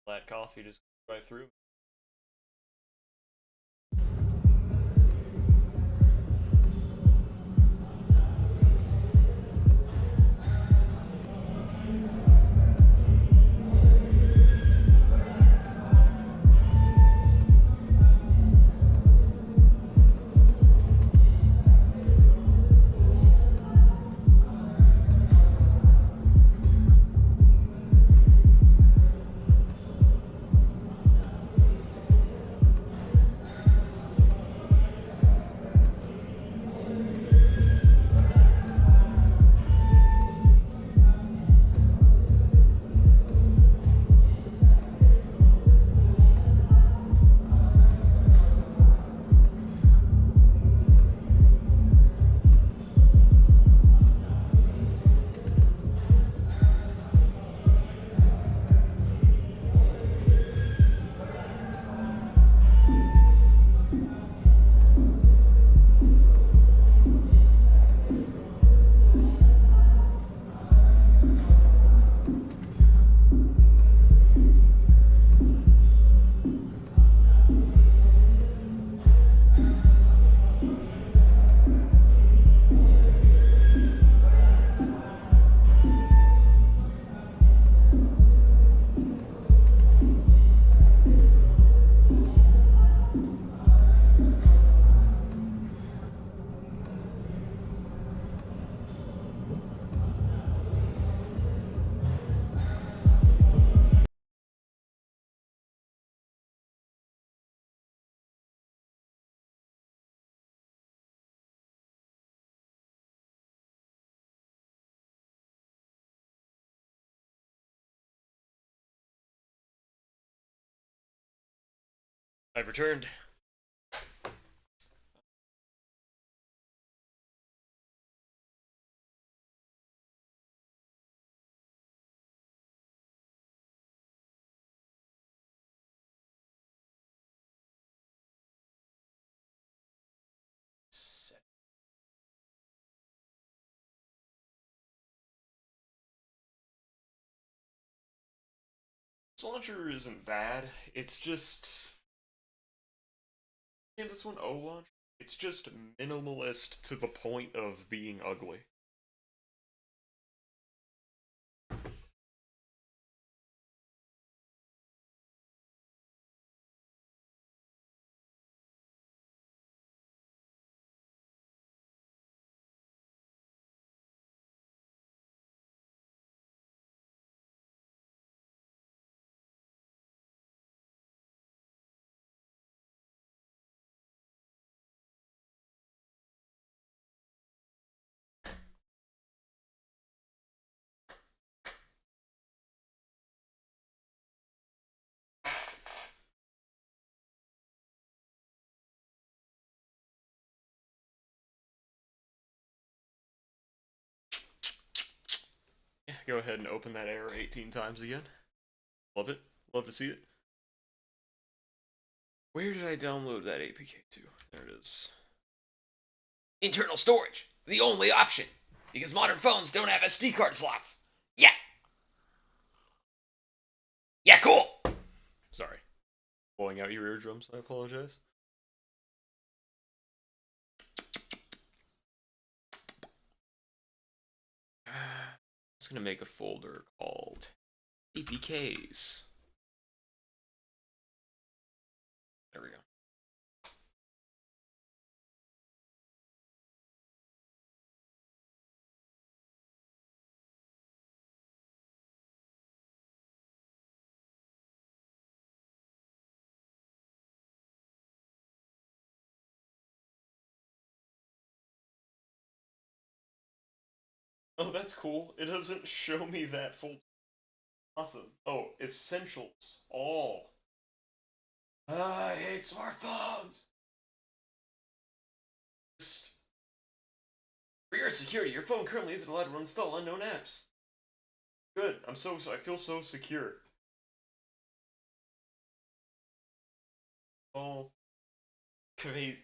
Flat coffee just right through. I've returned. This launcher isn't bad. It's just, and this one O launcher. It's just minimalist to the point of being ugly. Yeah, go ahead and open that error 18 times again. Love it. Love to see it. Where did I download that APK to? There it is. Internal storage, the only option. Because modern phones don't have SD card slots. Yeah. Yeah, cool. Sorry. Blowing out your eardrums, I apologize. I'm just gonna make a folder called APKs. There we go. Oh, that's cool. It doesn't show me that full. Awesome. Oh, essentials. All. I hate smartphones. For your security, your phone currently isn't allowed to install unknown apps. Good. I feel so secure. Oh. Quesitso.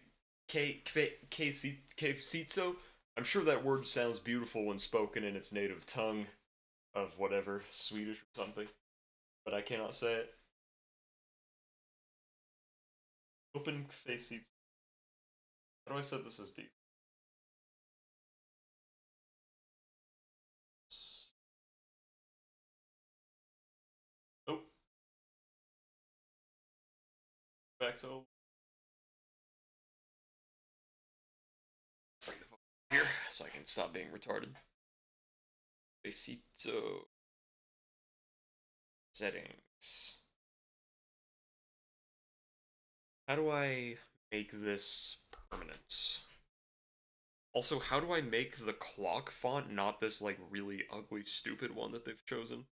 I'm sure that word sounds beautiful when spoken in its native tongue of whatever, Swedish or something, but I cannot say it. Open Quesitso. How do I set this as deep? Nope. Back to bring the phone here so I can stop being retarded. Quesitso. Settings. How do I make this permanent? Also, how do I make the clock font not this, like, really ugly, stupid one that they've chosen?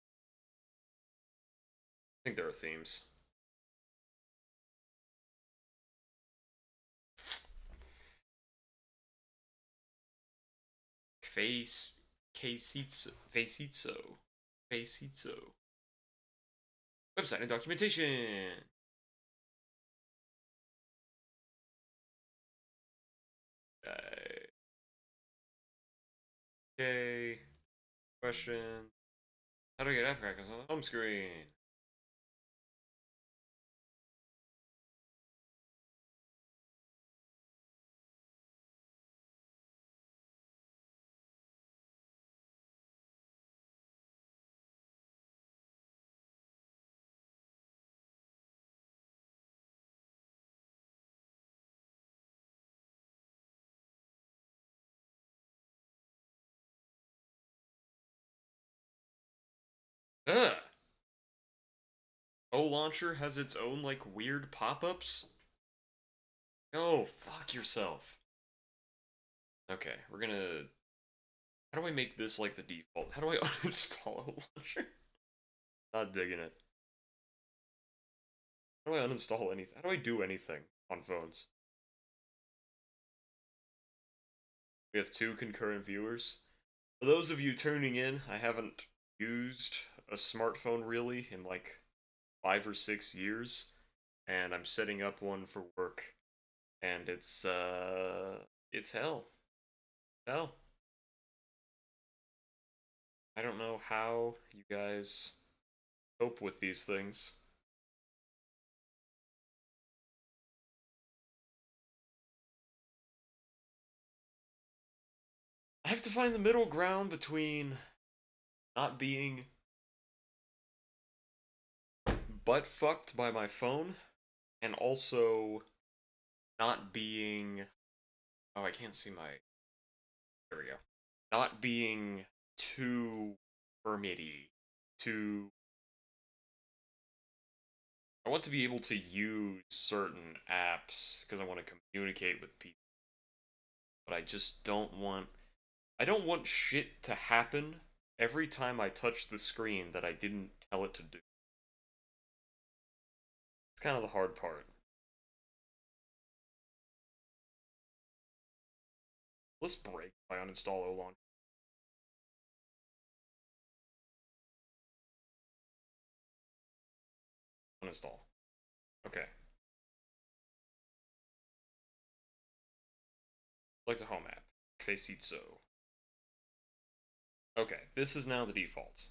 I think there are themes. Facetso. Website and documentation. Okay. Question. How do I get app crackers on the home screen? Ugh. O Launcher has its own, like, weird pop-ups? Oh, fuck yourself. Okay, we're gonna... How do I make this, like, the default? How do I uninstall O Launcher? Not digging it. How do I uninstall anything? How do I do anything on phones? We have 2 concurrent viewers. For those of you tuning in, I haven't used a smartphone really in like 5 or 6 years, and I'm setting up one for work, and it's hell. Hell. I don't know how you guys cope with these things. I have to find the middle ground between not being butt fucked by my phone and also not being. Oh, I can't see my. There we go. Not being too hermity. Too. I want to be able to use certain apps because I want to communicate with people. But I just don't want. I don't want shit to happen every time I touch the screen that I didn't tell it to do. It's kind of the hard part. Let's break my uninstall O launcher. Uninstall. Okay. Select the home app. Faceit. Okay, this is now the default.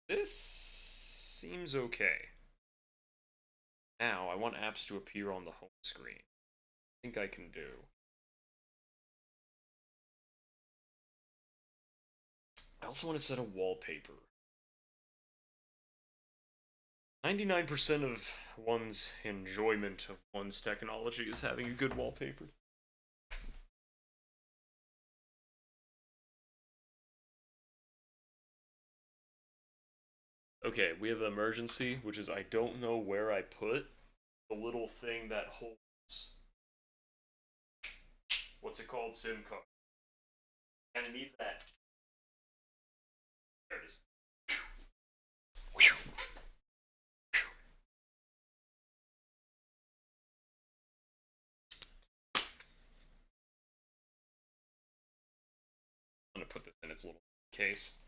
This seems okay. Now, I want apps to appear on the home screen. I think I can do. I also want to set a wallpaper. 99% of one's enjoyment of one's technology is having a good wallpaper. Okay, we have emergency, which is I don't know where I put the little thing that holds. What's it called? SIM card. And I need that. There it is. I'm gonna put this in its little case.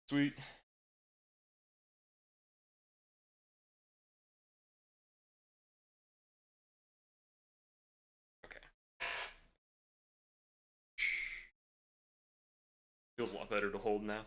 Sweet. Okay. Feels a lot better to hold now.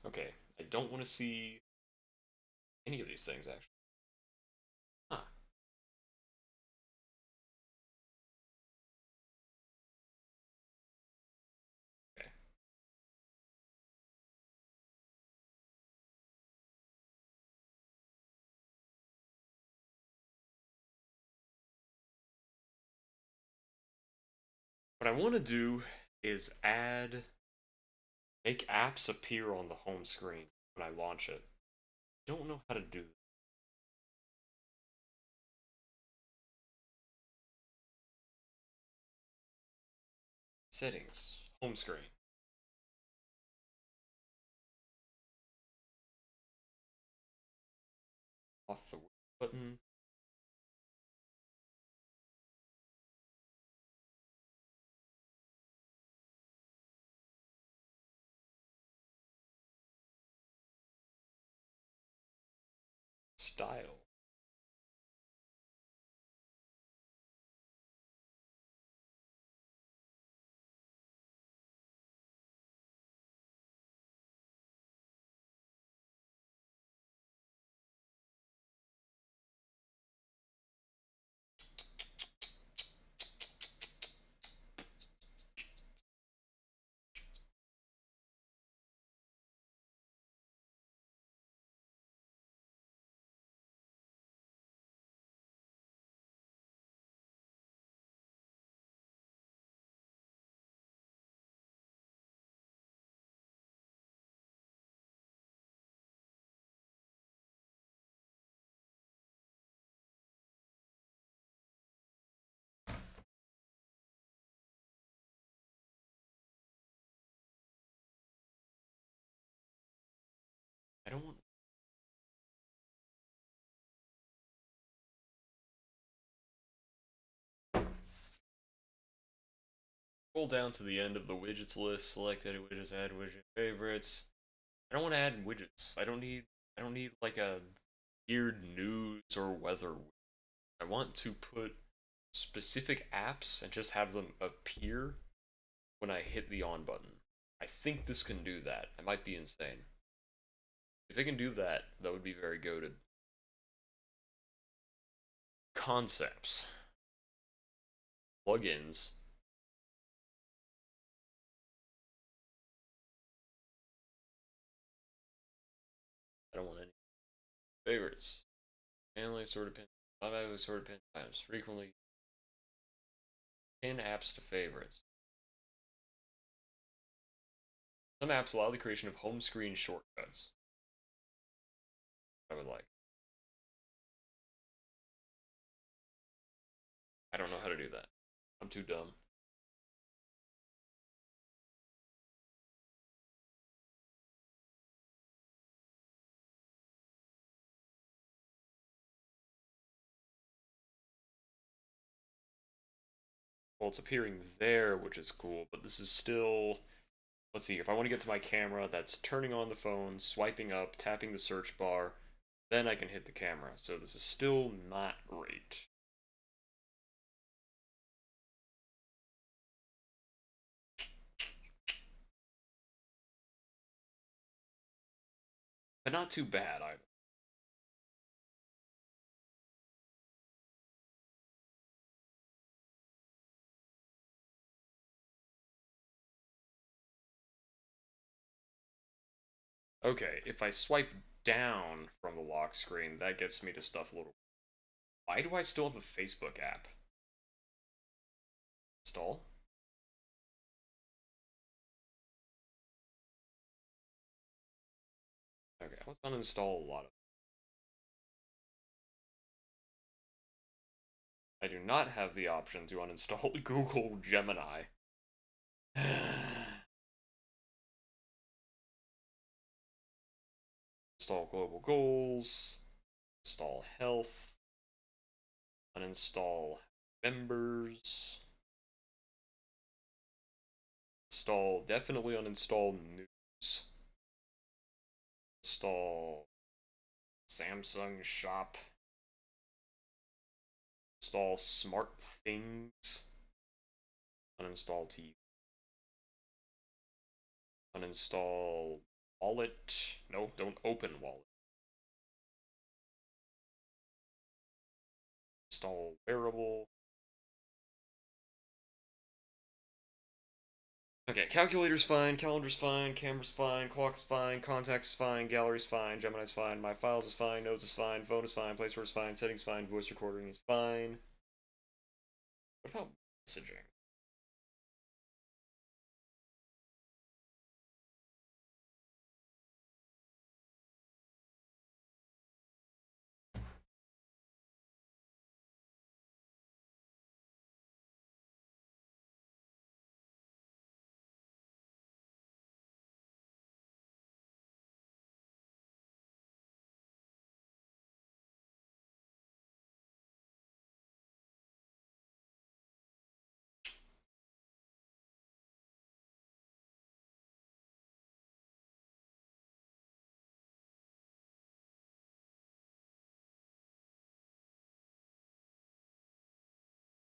Okay, I don't want to see any of these things actually. Huh. Okay. What I want to do is make apps appear on the home screen when I launch it. I don't know how to do that. Settings, home screen. Off the button. Style. I don't want. Scroll down to the end of the widgets list, select edit widgets, add widget favorites. I don't want to add widgets. I don't need like a weird news or weather. I want to put specific apps and just have them appear when I hit the on button. I think this can do that. I might be insane. If it can do that, that would be very goated. Concepts. Plugins. I don't want any favorites. Manually sorted pin. Automatically sorted pin times. Frequently pin apps to favorites. Some apps allow the creation of home screen shortcuts. I would like. I don't know how to do that. I'm too dumb. Well, it's appearing there, which is cool, but this is still. Let's see, if I want to get to my camera, that's turning on the phone, swiping up, tapping the search bar, then I can hit the camera. So this is still not great. But not too bad either. Okay, if I swipe down from the lock screen, that gets me to stuff a little. Why do I still have a Facebook app? Install? Okay, let's uninstall a lot of. I do not have the option to uninstall Google Gemini. Install global goals. Install health. Uninstall members. Install, definitely uninstall news. Install Samsung Shop. Install Smart Things. Uninstall TV. Uninstall Wallet. No, don't open Wallet. Install Wearable. Okay, calculator's fine, calendar's fine, camera's fine, clock's fine, contacts is fine, gallery's fine, Gemini's fine, my files is fine, notes is fine, phone is fine, place is fine, settings fine, voice recording is fine. What about messaging?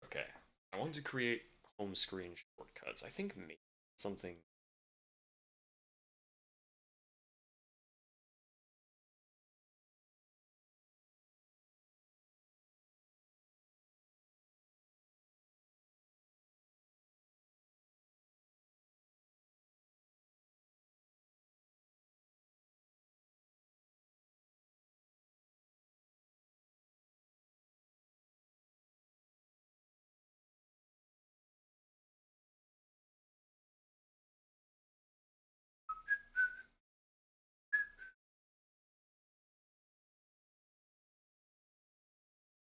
Okay, I want to create home screen shortcuts. I think maybe something.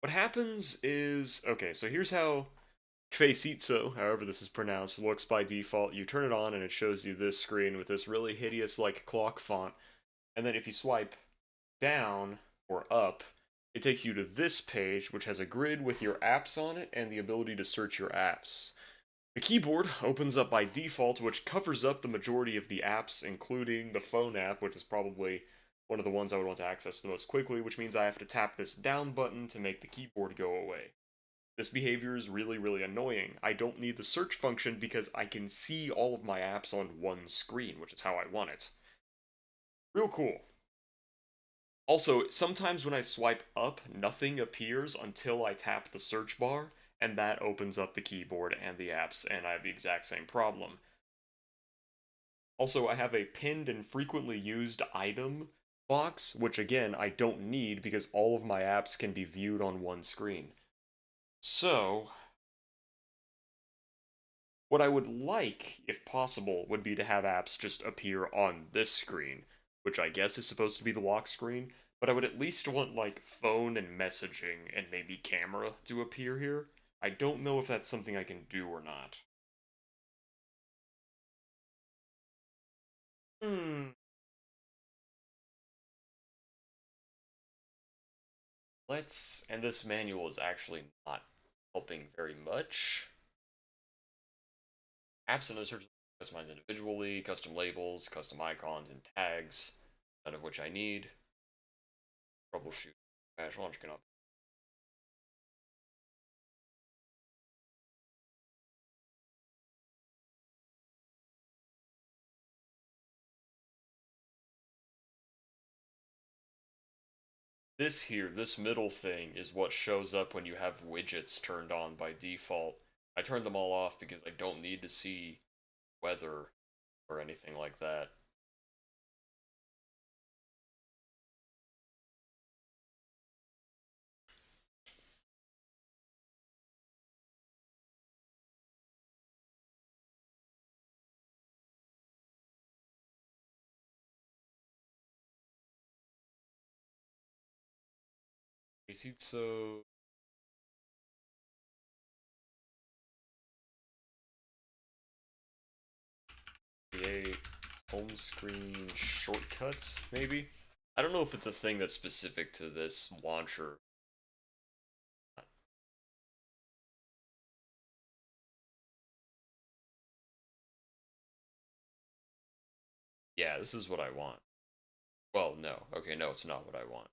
What happens is, okay, so here's how Kveitso, however this is pronounced, looks by default. You turn it on and it shows you this screen with this really hideous, like, clock font. And then if you swipe down or up, it takes you to this page, which has a grid with your apps on it and the ability to search your apps. The keyboard opens up by default, which covers up the majority of the apps, including the phone app, which is probably one of the ones I would want to access the most quickly, which means I have to tap this down button to make the keyboard go away. This behavior is really, really annoying. I don't need the search function because I can see all of my apps on one screen, which is how I want it. Real cool. Also, sometimes when I swipe up, nothing appears until I tap the search bar, and that opens up the keyboard and the apps, and I have the exact same problem. Also, I have a pinned and frequently used item box, which again, I don't need because all of my apps can be viewed on one screen. So, what I would like, if possible, would be to have apps just appear on this screen, which I guess is supposed to be the lock screen, but I would at least want, like, phone and messaging and maybe camera to appear here. I don't know if that's something I can do or not. Hmm. And this manual is actually not helping very much. Apps and search customized individually, custom labels, custom icons, and tags, none of which I need. Troubleshoot. Crash launch cannot. This middle thing, is what shows up when you have widgets turned on by default. I turned them all off because I don't need to see weather or anything like that. So create home screen shortcuts, maybe? I don't know if it's a thing that's specific to this launcher. Yeah, this is what I want. Well, no. Okay, no, it's not what I want.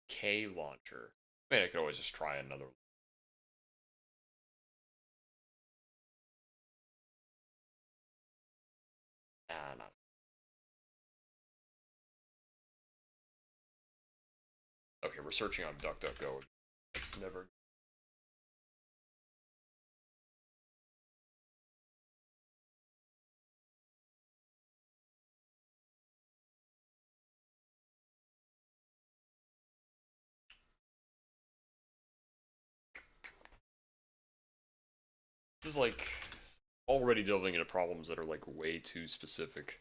K launcher. I mean, I could always just try another. Nah, not. Okay, we're searching on DuckDuckGo. It's never. This is like already delving into problems that are like way too specific.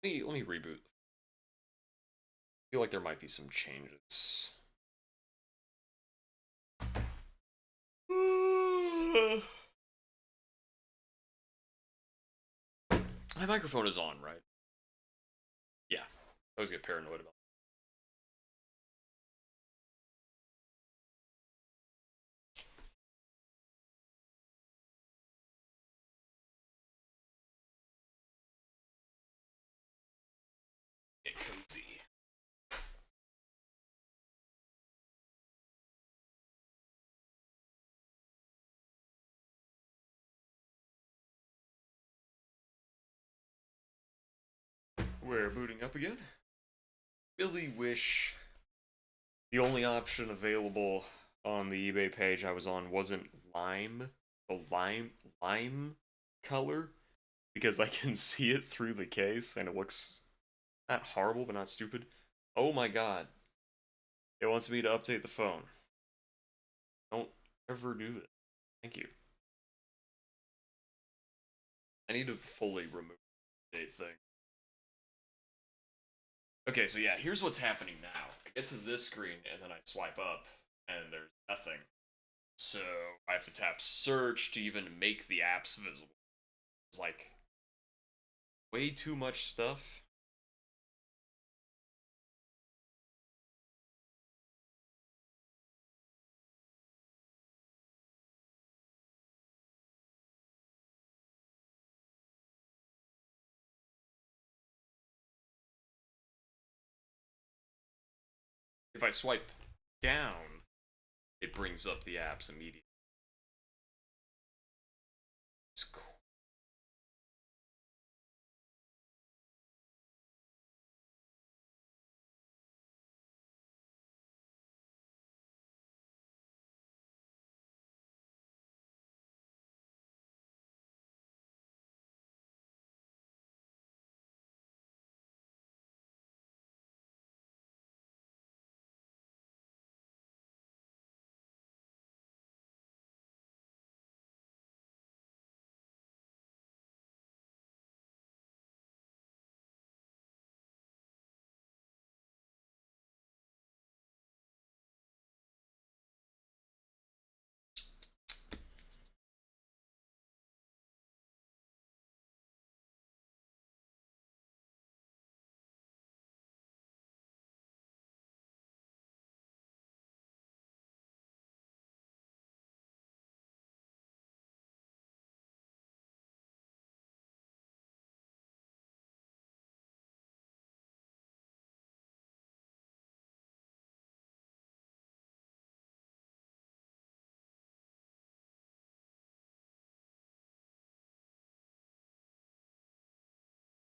Let me reboot. I feel like there might be some changes. My microphone is on, right? Yeah. I always get paranoid about it. Cozy. We're booting up again. Really wish the only option available on the eBay page I was on wasn't lime color, because I can see it through the case and it looks not horrible but not stupid. Oh my god. It wants me to update the phone. Don't ever do this. Thank you. I need to fully remove the update thing. Okay, so yeah, here's what's happening now. I get to this screen and then I swipe up and there's nothing. So I have to tap search to even make the apps visible. It's like way too much stuff. If I swipe down, it brings up the apps immediately. It's cool.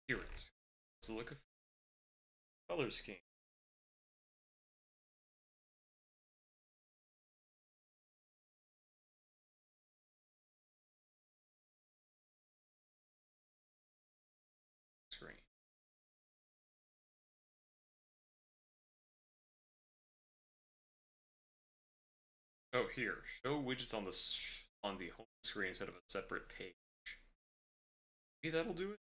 Appearance. Let's look at color scheme. Screen. Oh, here. Show widgets on the home screen instead of a separate page. Maybe that'll do it.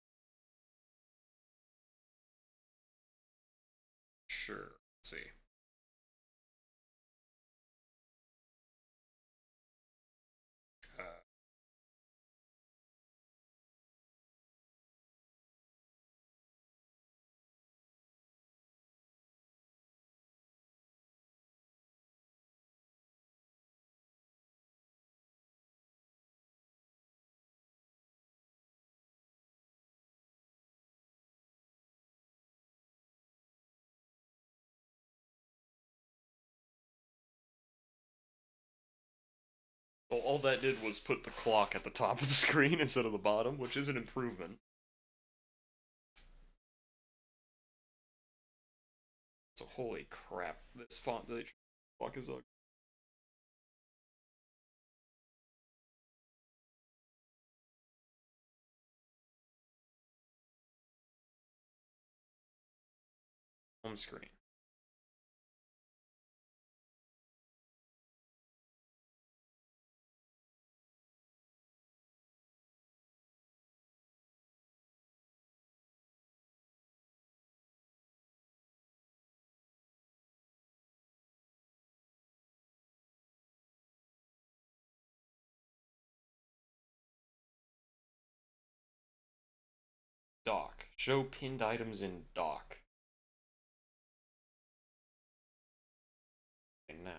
Sure. Let's see. Uh, well, all that did was put the clock at the top of the screen instead of the bottom, which is an improvement. So holy crap, this font that clock is ugly. Home screen. Dock. Show pinned items in dock. And now.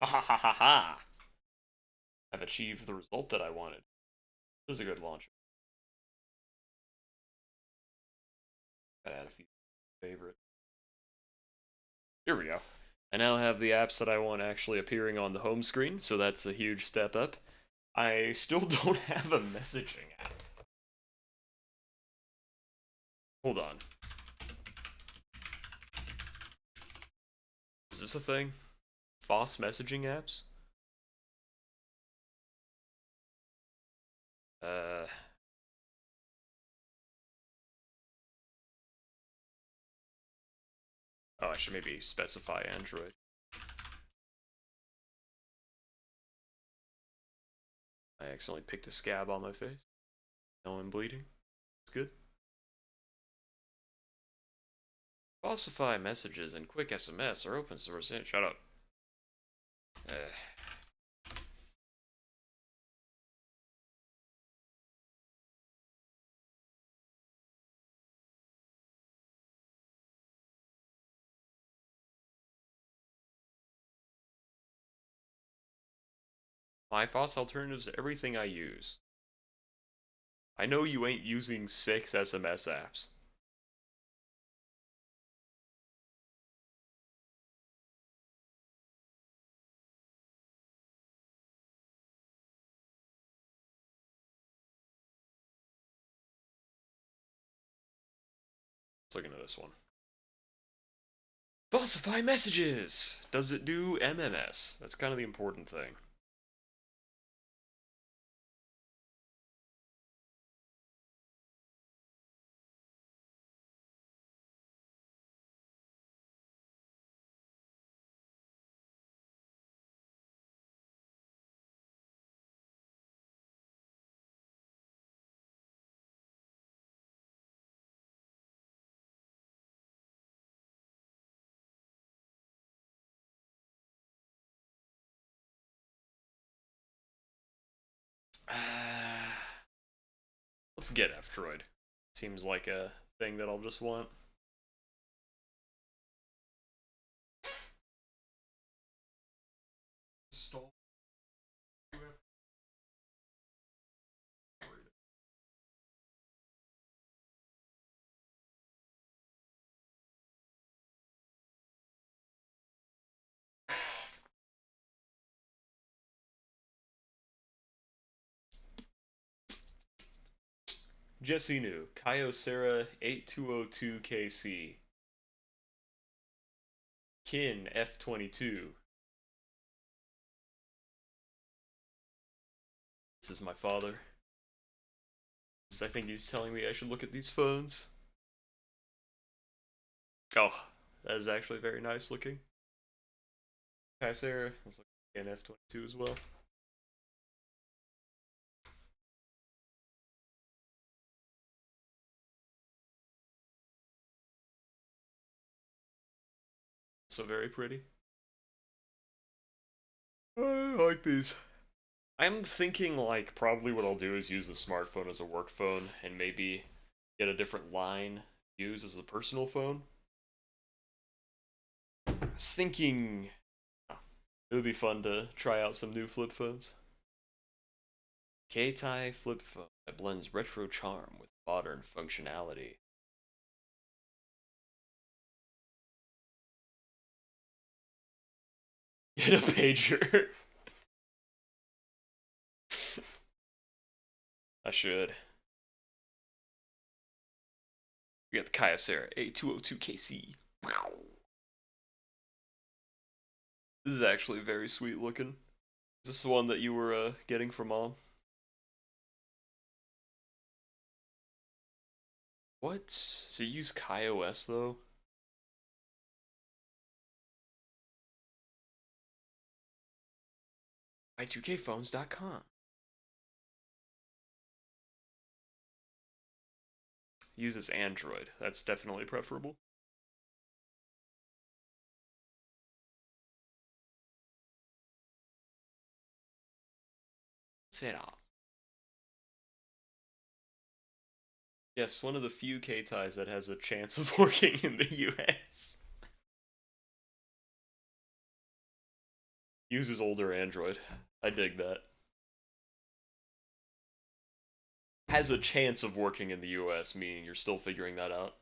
Ha ha ha ha ha! I've achieved the result that I wanted. This is a good launcher. Gotta add a few favorite. Here we go. I now have the apps that I want actually appearing on the home screen, so that's a huge step up. I still don't have a messaging app. Hold on. Is this a thing? FOSS messaging apps? Uh... Oh, I should maybe specify Android. I accidentally picked a scab on my face. Now I'm bleeding. It's good. Falsify messages and quick SMS are open source. Shut up. My FOSS alternatives to everything I use. I know you ain't using 6 SMS apps. Let's look into this one. Falsify messages! Does it do MMS? That's kind of the important thing. Let's get F-Droid. Seems like a thing that I'll just want. Install. Jesse New, Kyocera 8202KC. Kin F22. This is my father. I think he's telling me I should look at these phones. Oh, that is actually very nice looking. Kyocera, let's look at Kin F22 as well. So very pretty. I like these. I'm thinking like probably what I'll do is use the smartphone as a work phone and maybe get a different line use as a personal phone. I was thinking it would be fun to try out some new flip phones. Keitai flip phone that blends retro charm with modern functionality. Get a pager. I should. We got the Kyocera A202KC. This is actually very sweet looking. Is this the one that you were getting from mom? What? Does it use KaiOS though? i2kphones.com. Uses Android. That's definitely preferable. Set up. Yes, one of the few K-Ties that has a chance of working in the US. Uses older Android. I dig that. Has a chance of working in the US, meaning you're still figuring that out.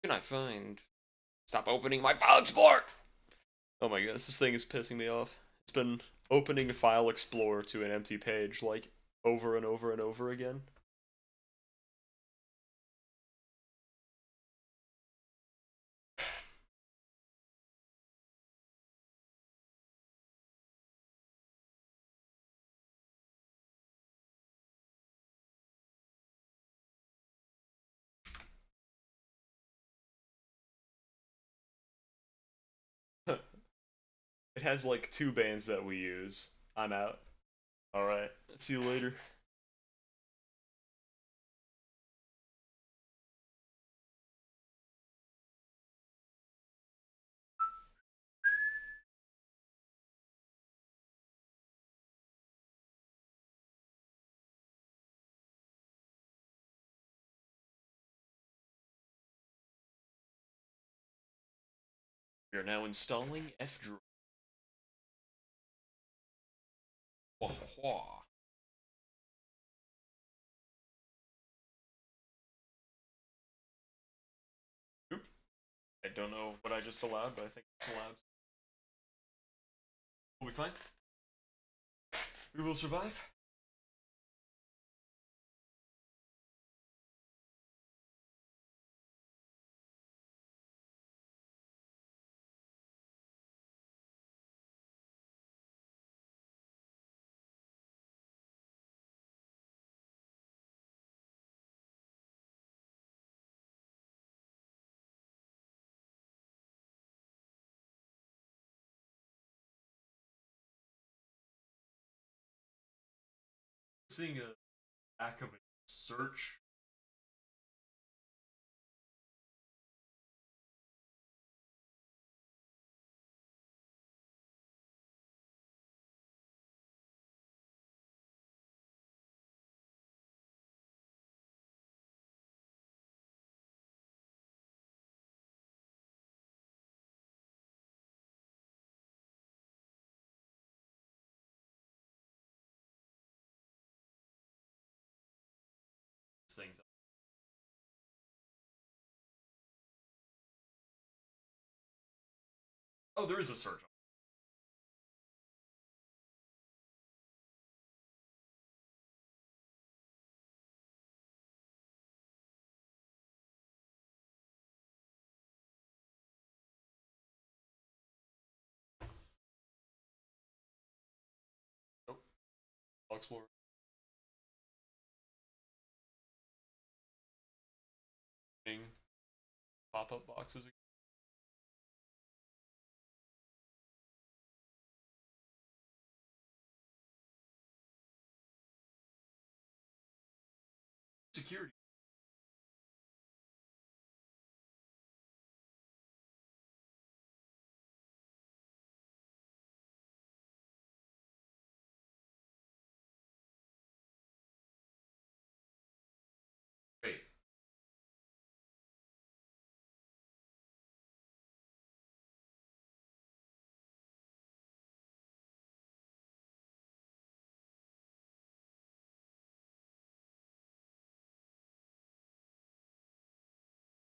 Can I find Stop opening my File Explorer! Oh my goodness, this thing is pissing me off. It's been opening File Explorer to an empty page, like, over and over and over again. It has like 2 bands that we use. I'm out. Alright, see you later. We are now installing F-Droid. Wah, wah. Oop. I don't know what I just allowed, but I think it's allowed. We'll be fine. We will survive. Seeing a back of a search. Things. Oh, there is a search. Nope. I'll explore. Pop-up boxes. Security. Wait.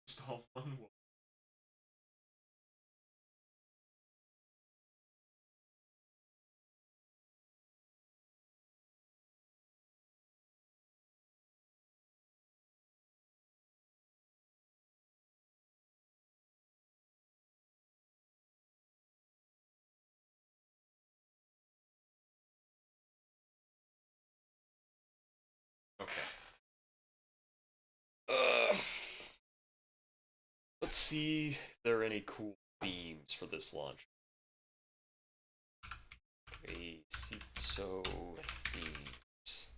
Install one. Okay. Let's see if there are any cool themes for this launch. So themes.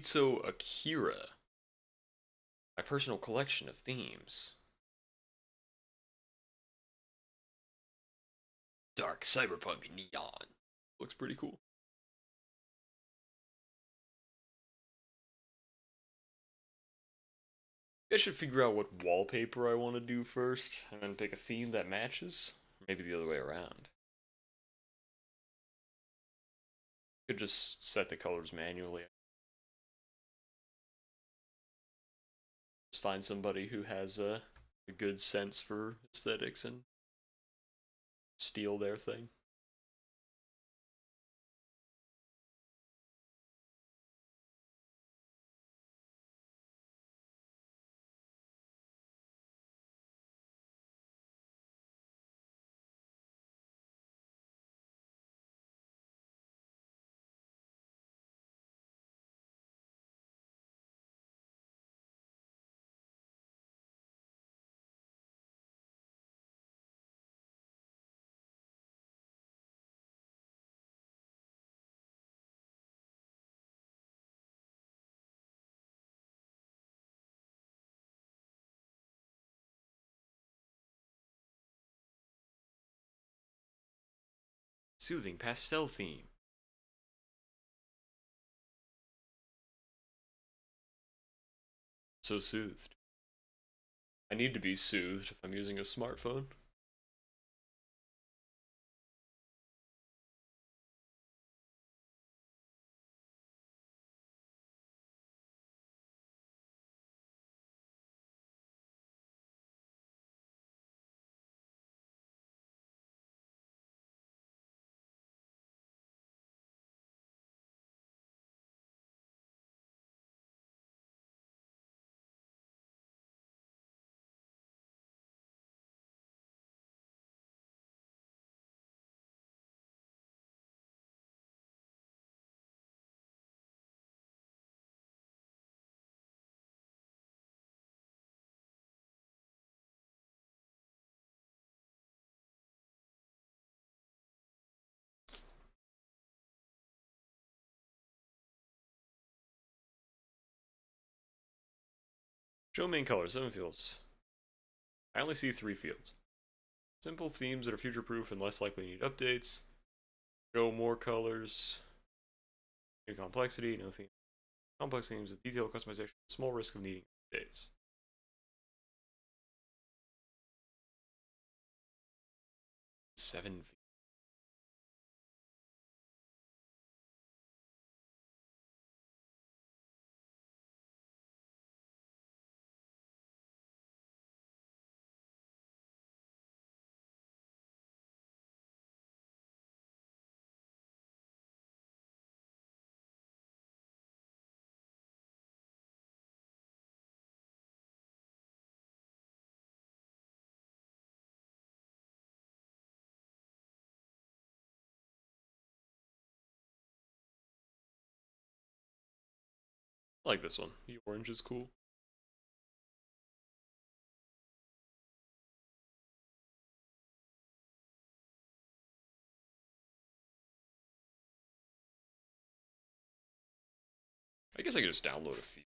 So Akira. My personal collection of themes. Dark cyberpunk neon. Looks pretty cool. I should figure out what wallpaper I want to do first, and then pick a theme that matches. Maybe the other way around. Could just set the colors manually. Just find somebody who has a good sense for aesthetics and steal their thing. Soothing pastel theme. So soothed. I need to be soothed if I'm using a smartphone. Show main color, 7 fields. I only see 3 fields. Simple themes that are future proof and less likely to need updates. Show more colors. New complexity, no theme. Complex themes with detailed customization, small risk of needing updates. Seven feet. I like this one. The orange is cool. I guess I could just download a feed.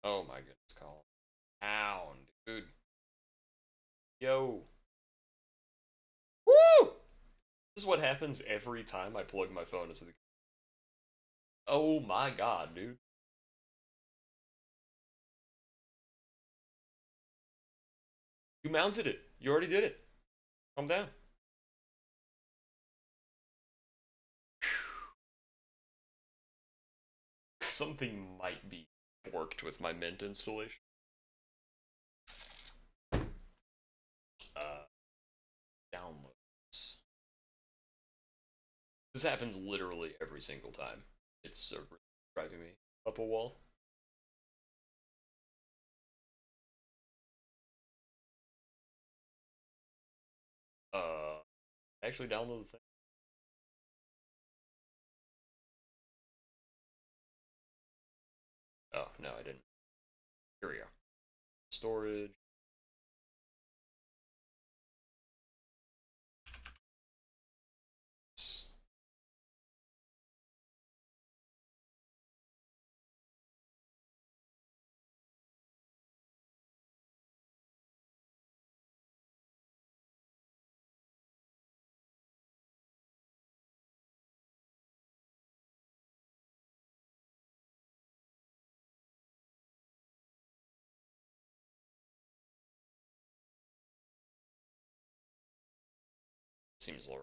Oh my goodness, Colin. Pound, dude. Yo. Woo! This is what happens every time I plug my phone into the. Oh my god, dude. You mounted it. You already did it. Calm down. Something might be worked with my Mint installation. Uh, Downloads. This happens literally every single time. It's driving me up a wall. Actually download the thing. Oh, no, I didn't. Here we go. Storage. Seems low.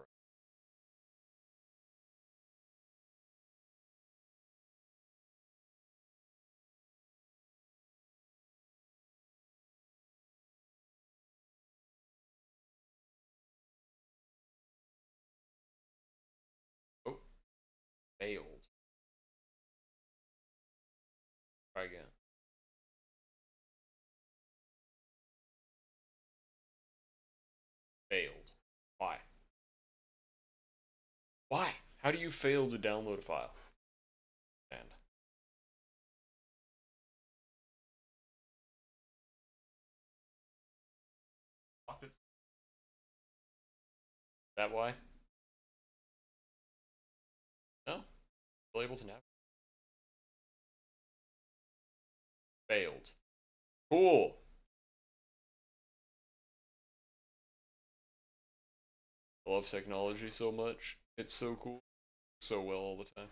Oh, failed. Try again. Failed. Why? Why? How do you fail to download a file? And is that why? No? Still able to navigate. Failed. Cool. I love technology so much. It's so cool. So well all the time.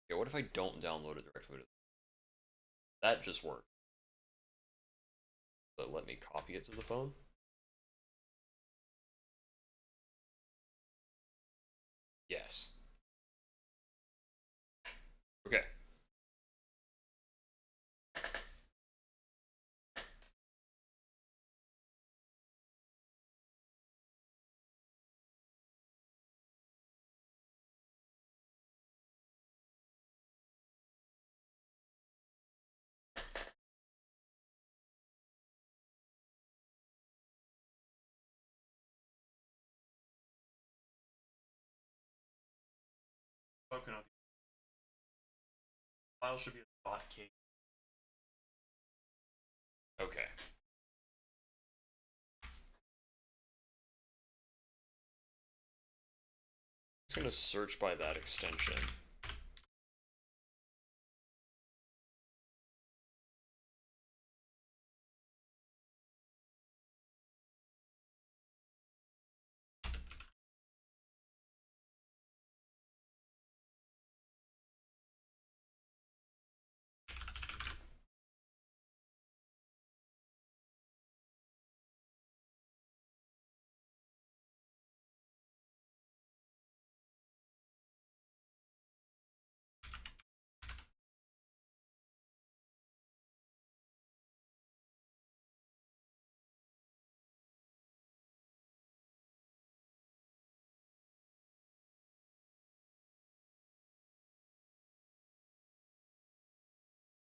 Yeah, what if I don't download it directly to that just worked. But let me copy it to the phone. Yes. Okay. Fucking up. File should be a .key. Okay. It's gonna search by that extension.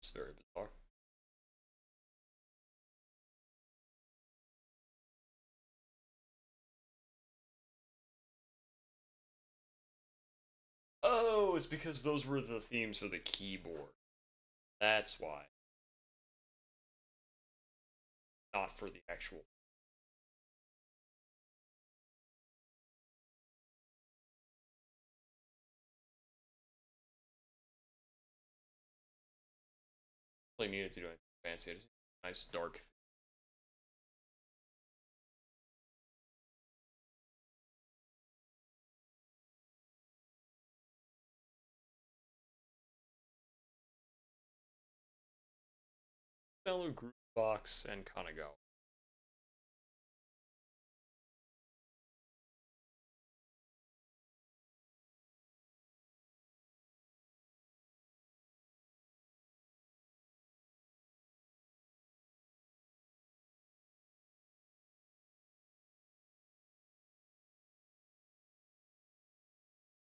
It's very bizarre. Oh, it's because those were the themes for the keyboard. That's why. Not for the actual. Really needed to do anything fancy. I just need a nice dark. Download Groovebox and kinda go.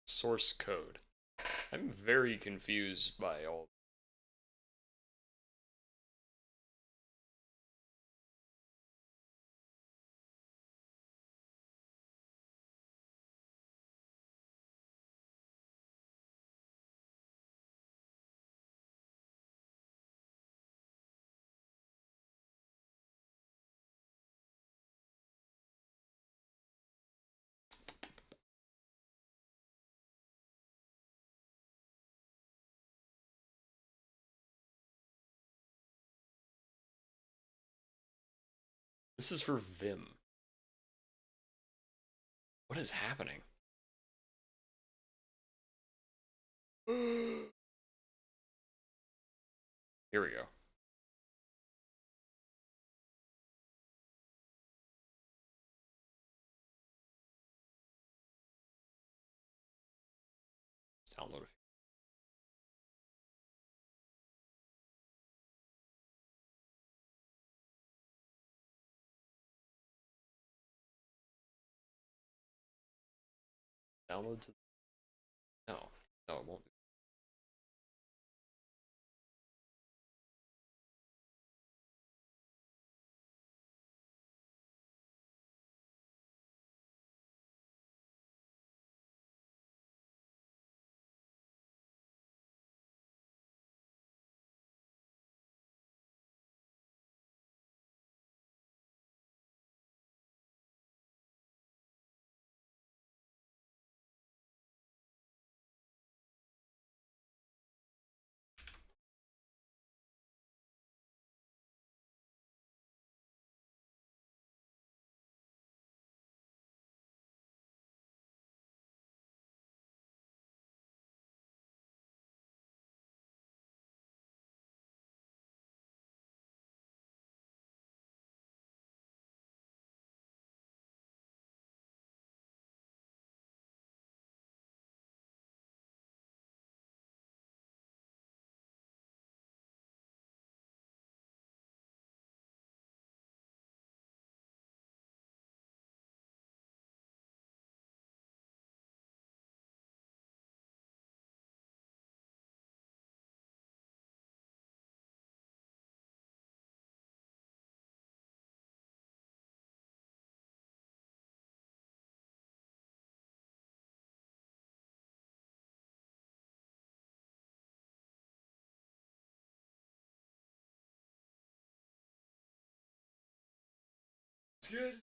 Source code. I'm very confused by all. This is for Vim. What is happening? Here we go. Let's download it. Download to. No, no, it won't. It's good.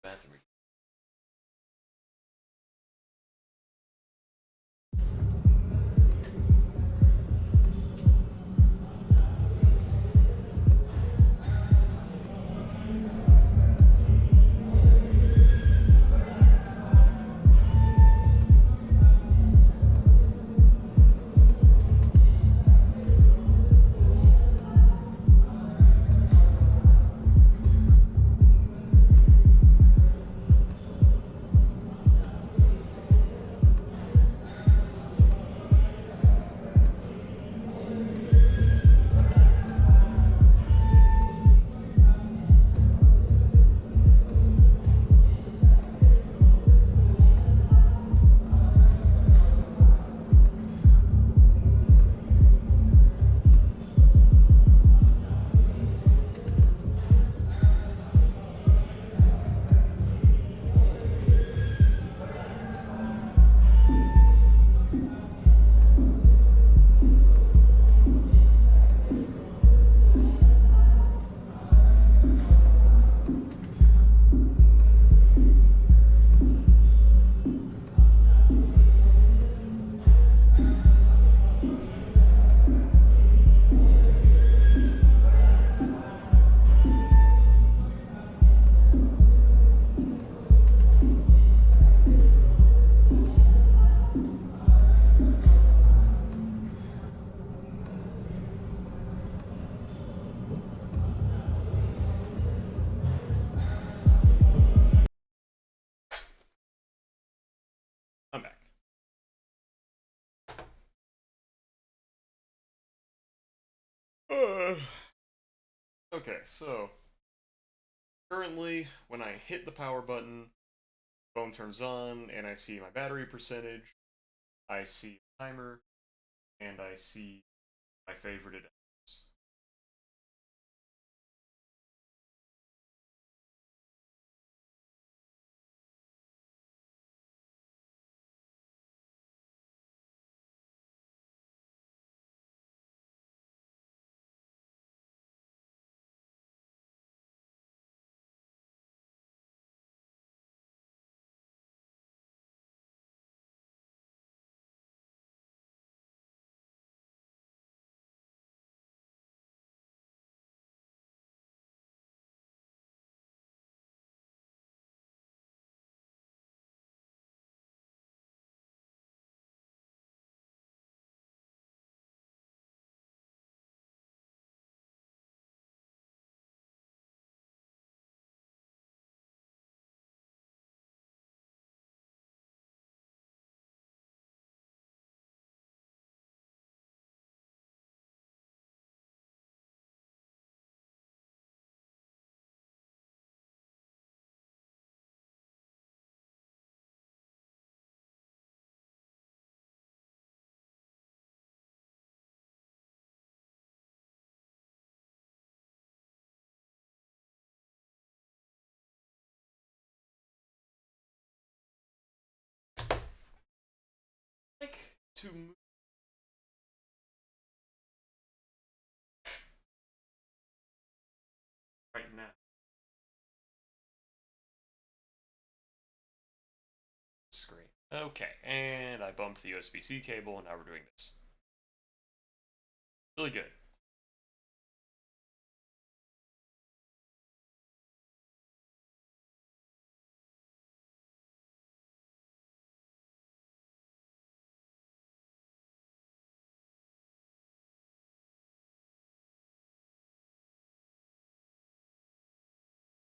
Bathroom. I'm back. Okay, so currently, when I hit the power button, phone turns on, and I see my battery percentage, I see a timer, and I see my favorited apps. Like to move right now. Screen. Okay, and I bumped the USB-C cable, and now we're doing this. Really good.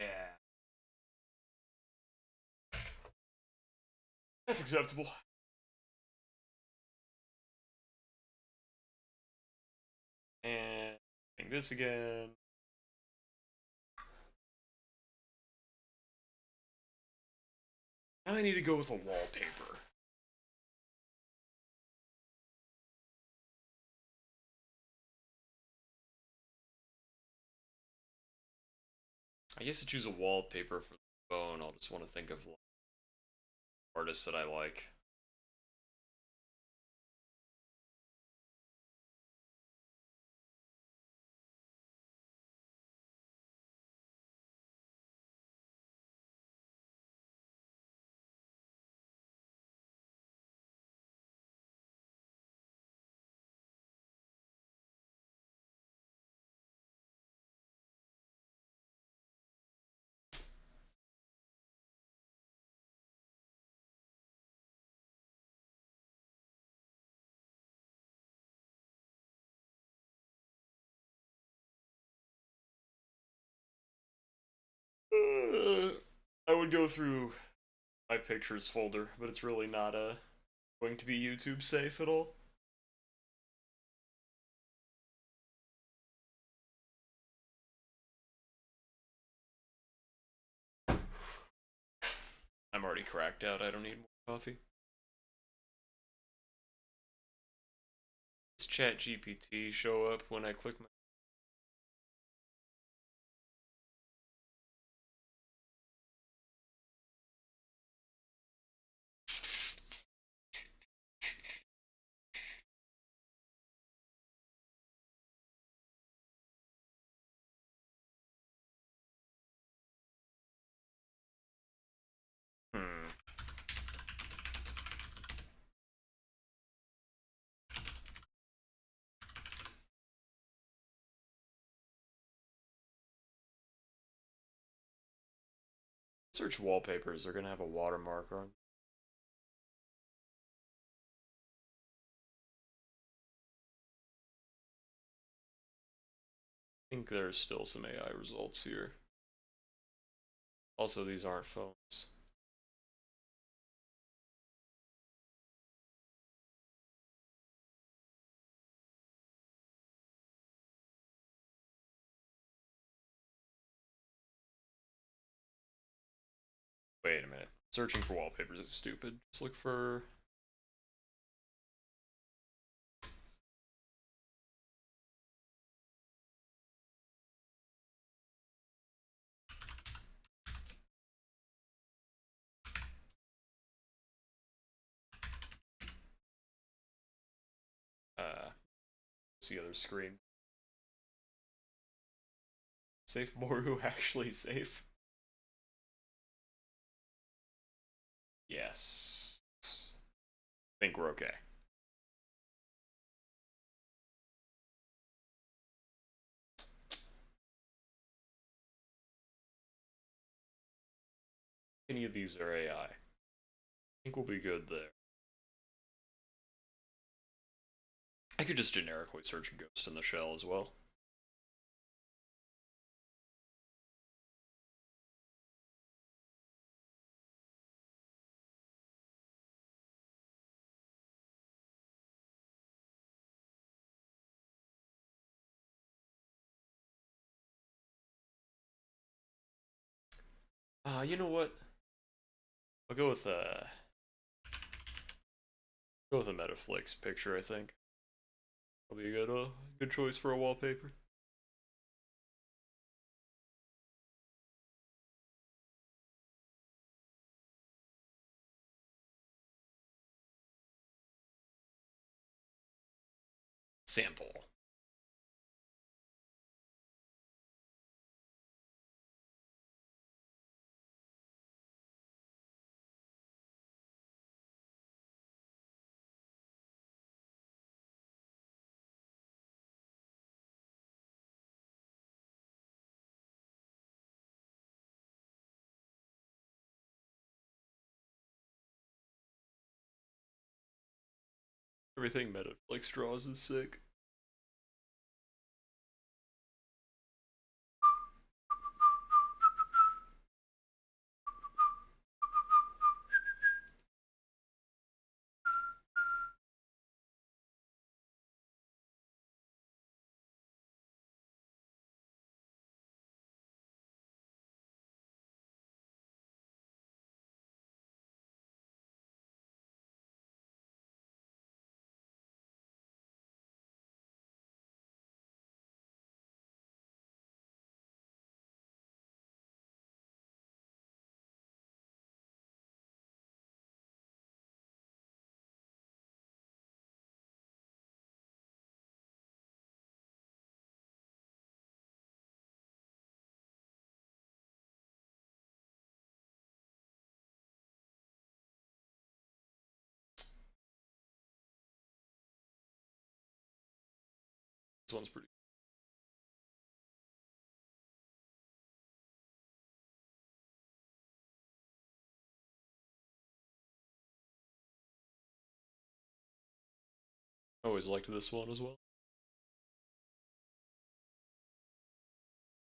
Yeah, that's acceptable. And doing this again. Now I need to go with a wallpaper. I guess to choose a wallpaper for the phone, I'll just want to think of artists that I like. I would go through my pictures folder, but it's really not going to be YouTube safe at all. I'm already cracked out. I don't need more coffee. Does Chat GPT show up when I click my? Hmm. Search wallpapers. They're gonna have a watermark on. I think there's still some AI results here. Also, these aren't phones. Wait a minute. Searching for wallpapers is stupid. Just look for. What's the other screen? Safe Boru actually safe? Yes. I think we're okay. Any of these are AI. I think we'll be good there. I could just generically search Ghost in the Shell as well. You know what? I'll go with a Metaflix picture. I think that'll be a good choice for a wallpaper. Sample. Everything Metaflix draws is sick. This one's pretty. I always liked this one as well.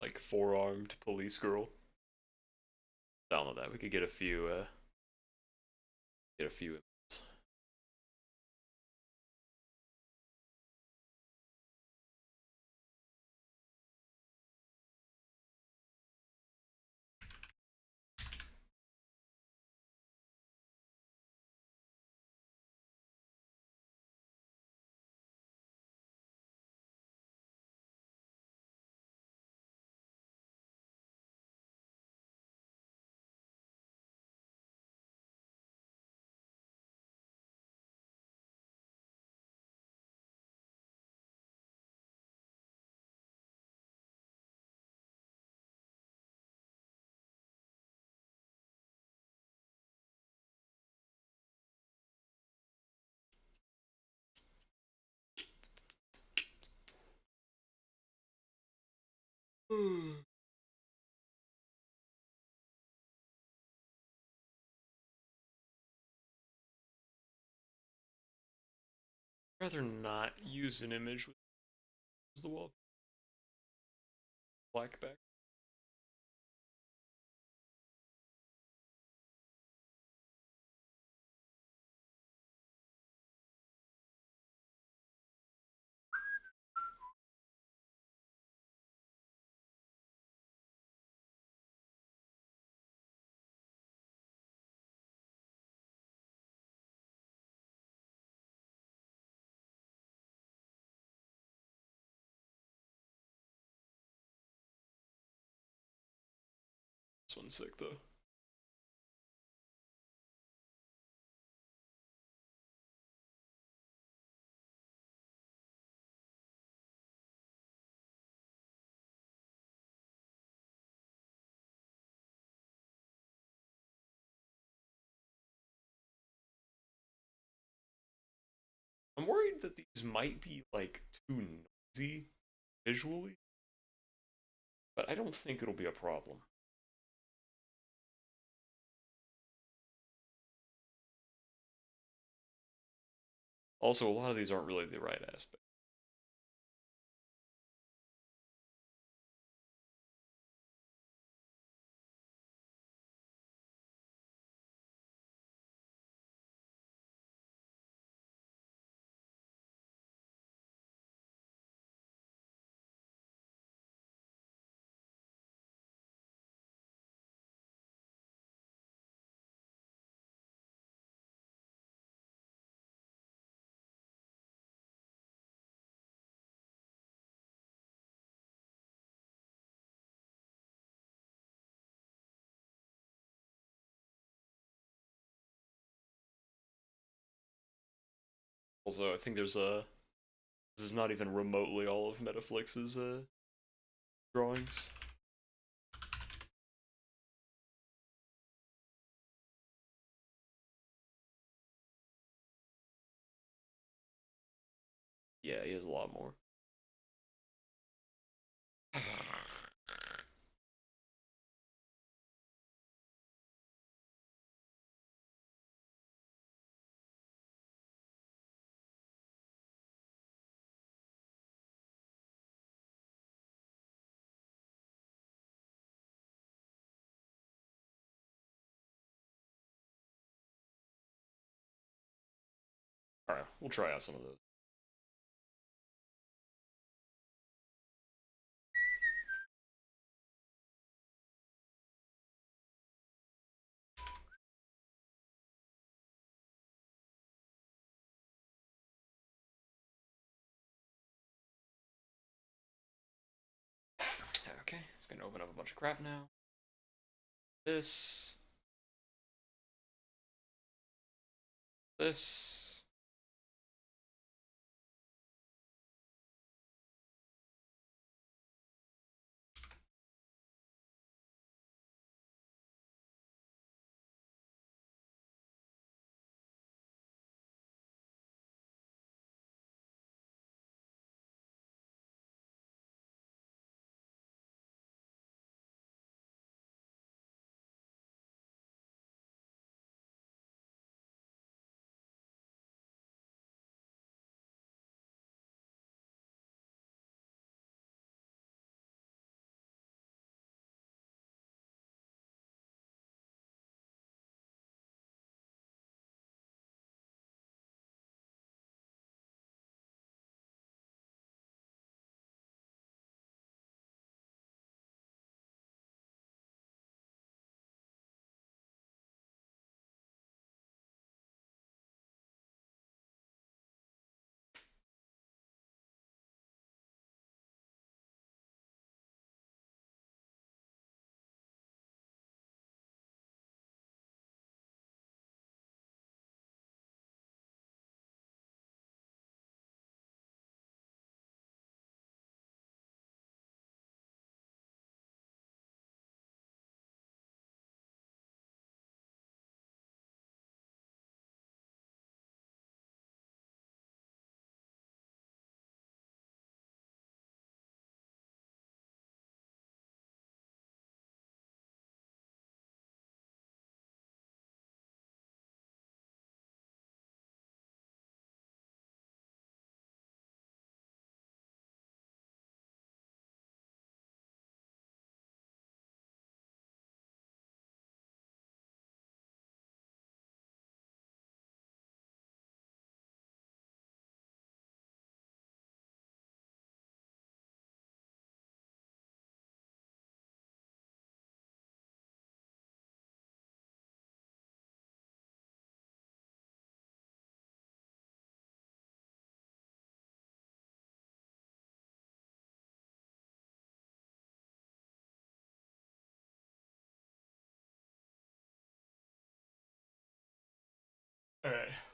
Like four-armed police girl. Download that. We could get a few. Get a few. Rather not use an image with the wall black back. This one's sick though. I'm worried that these might be like too noisy visually, but I don't think it'll be a problem. Also, a lot of these aren't really the right aspect. Also, I think there's a this is not even remotely all of Metaflix's drawings. Yeah, he has a lot more. Alright, we'll try out some of those. Okay, it's gonna open up a bunch of crap now. This. This.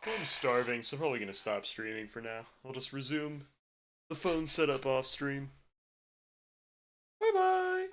I'm starving, so I'm probably gonna stop streaming for now. I'll just resume the phone setup off stream. Bye bye!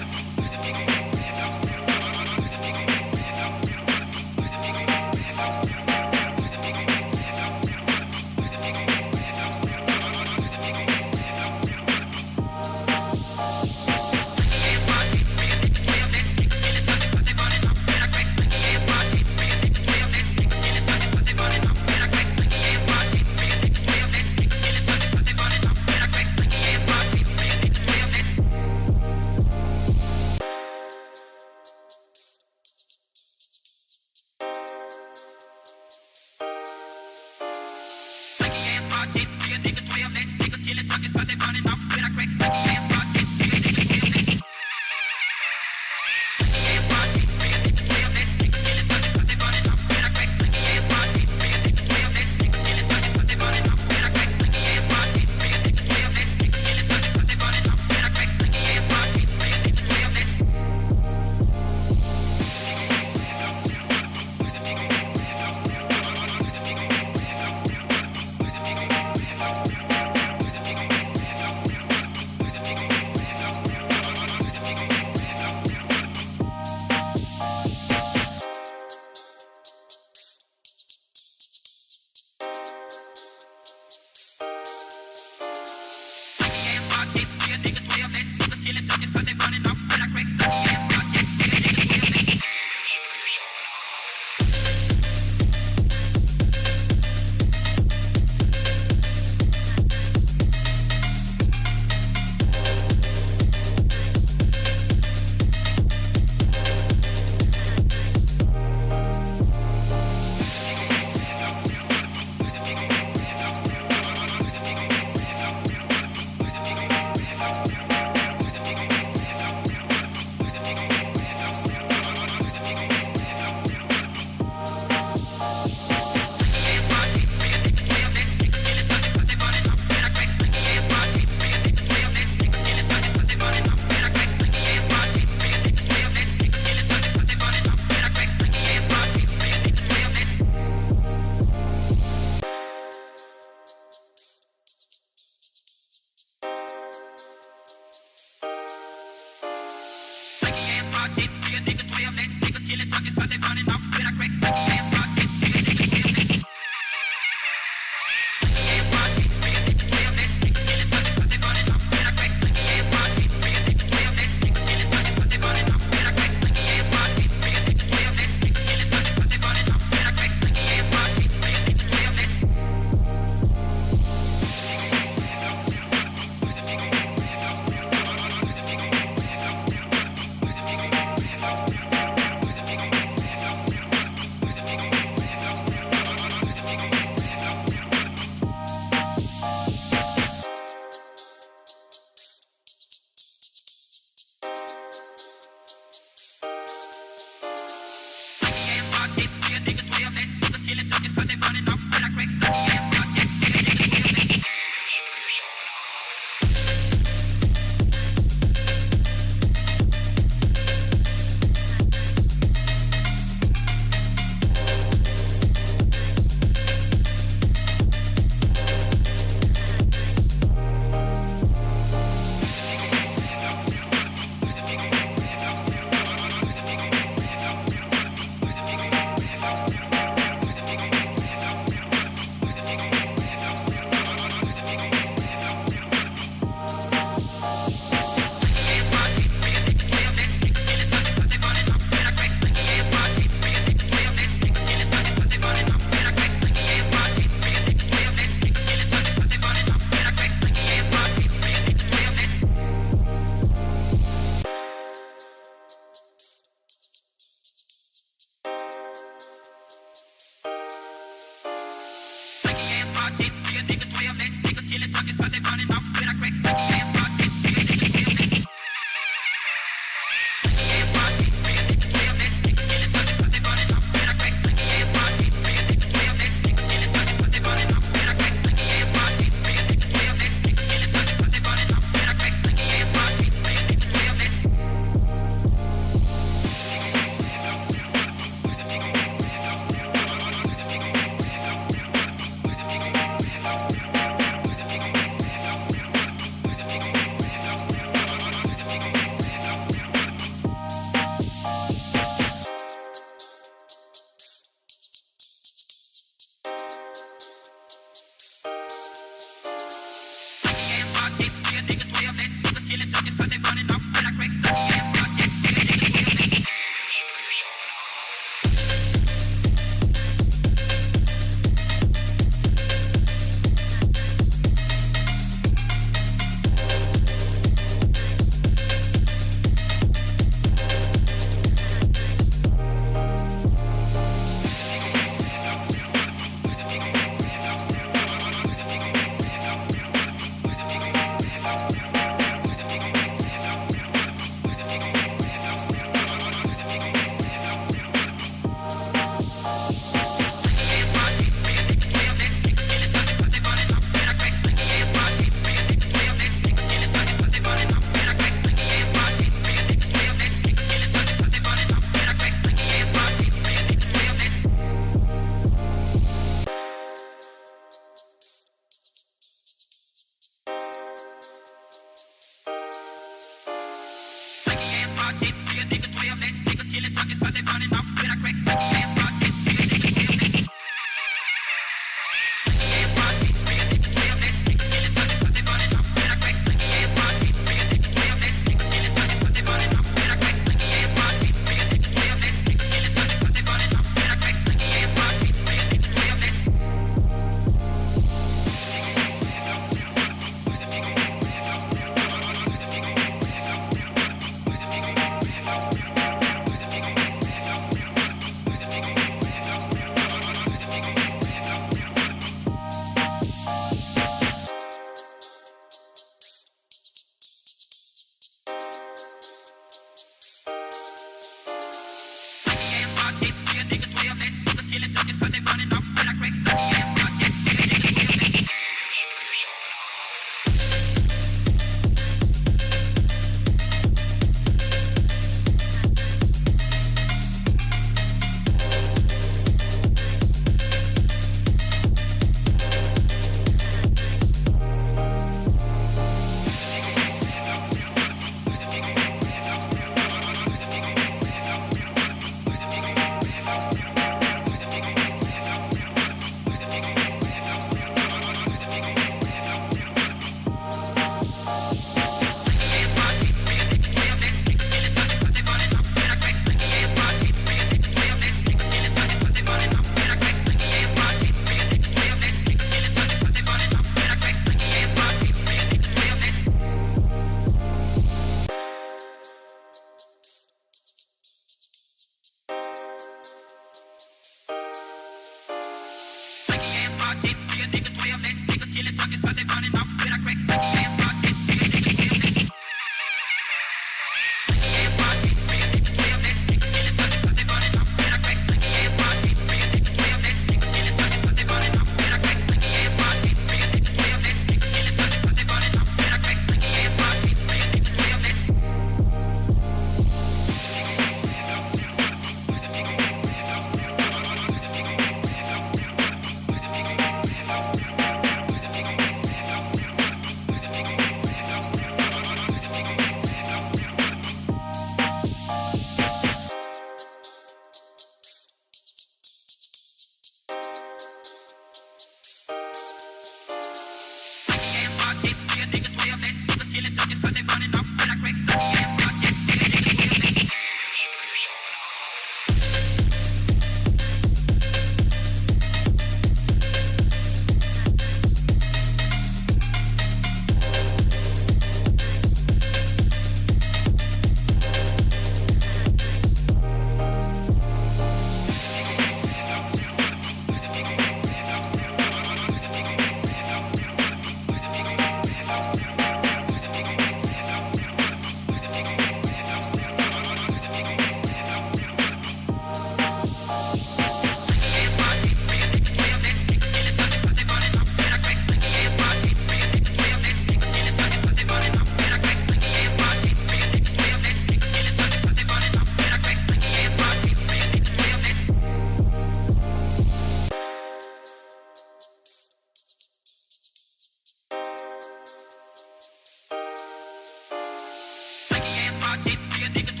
Niggas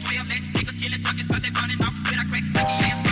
12, less niggas killing junkies, but they running off with a crack.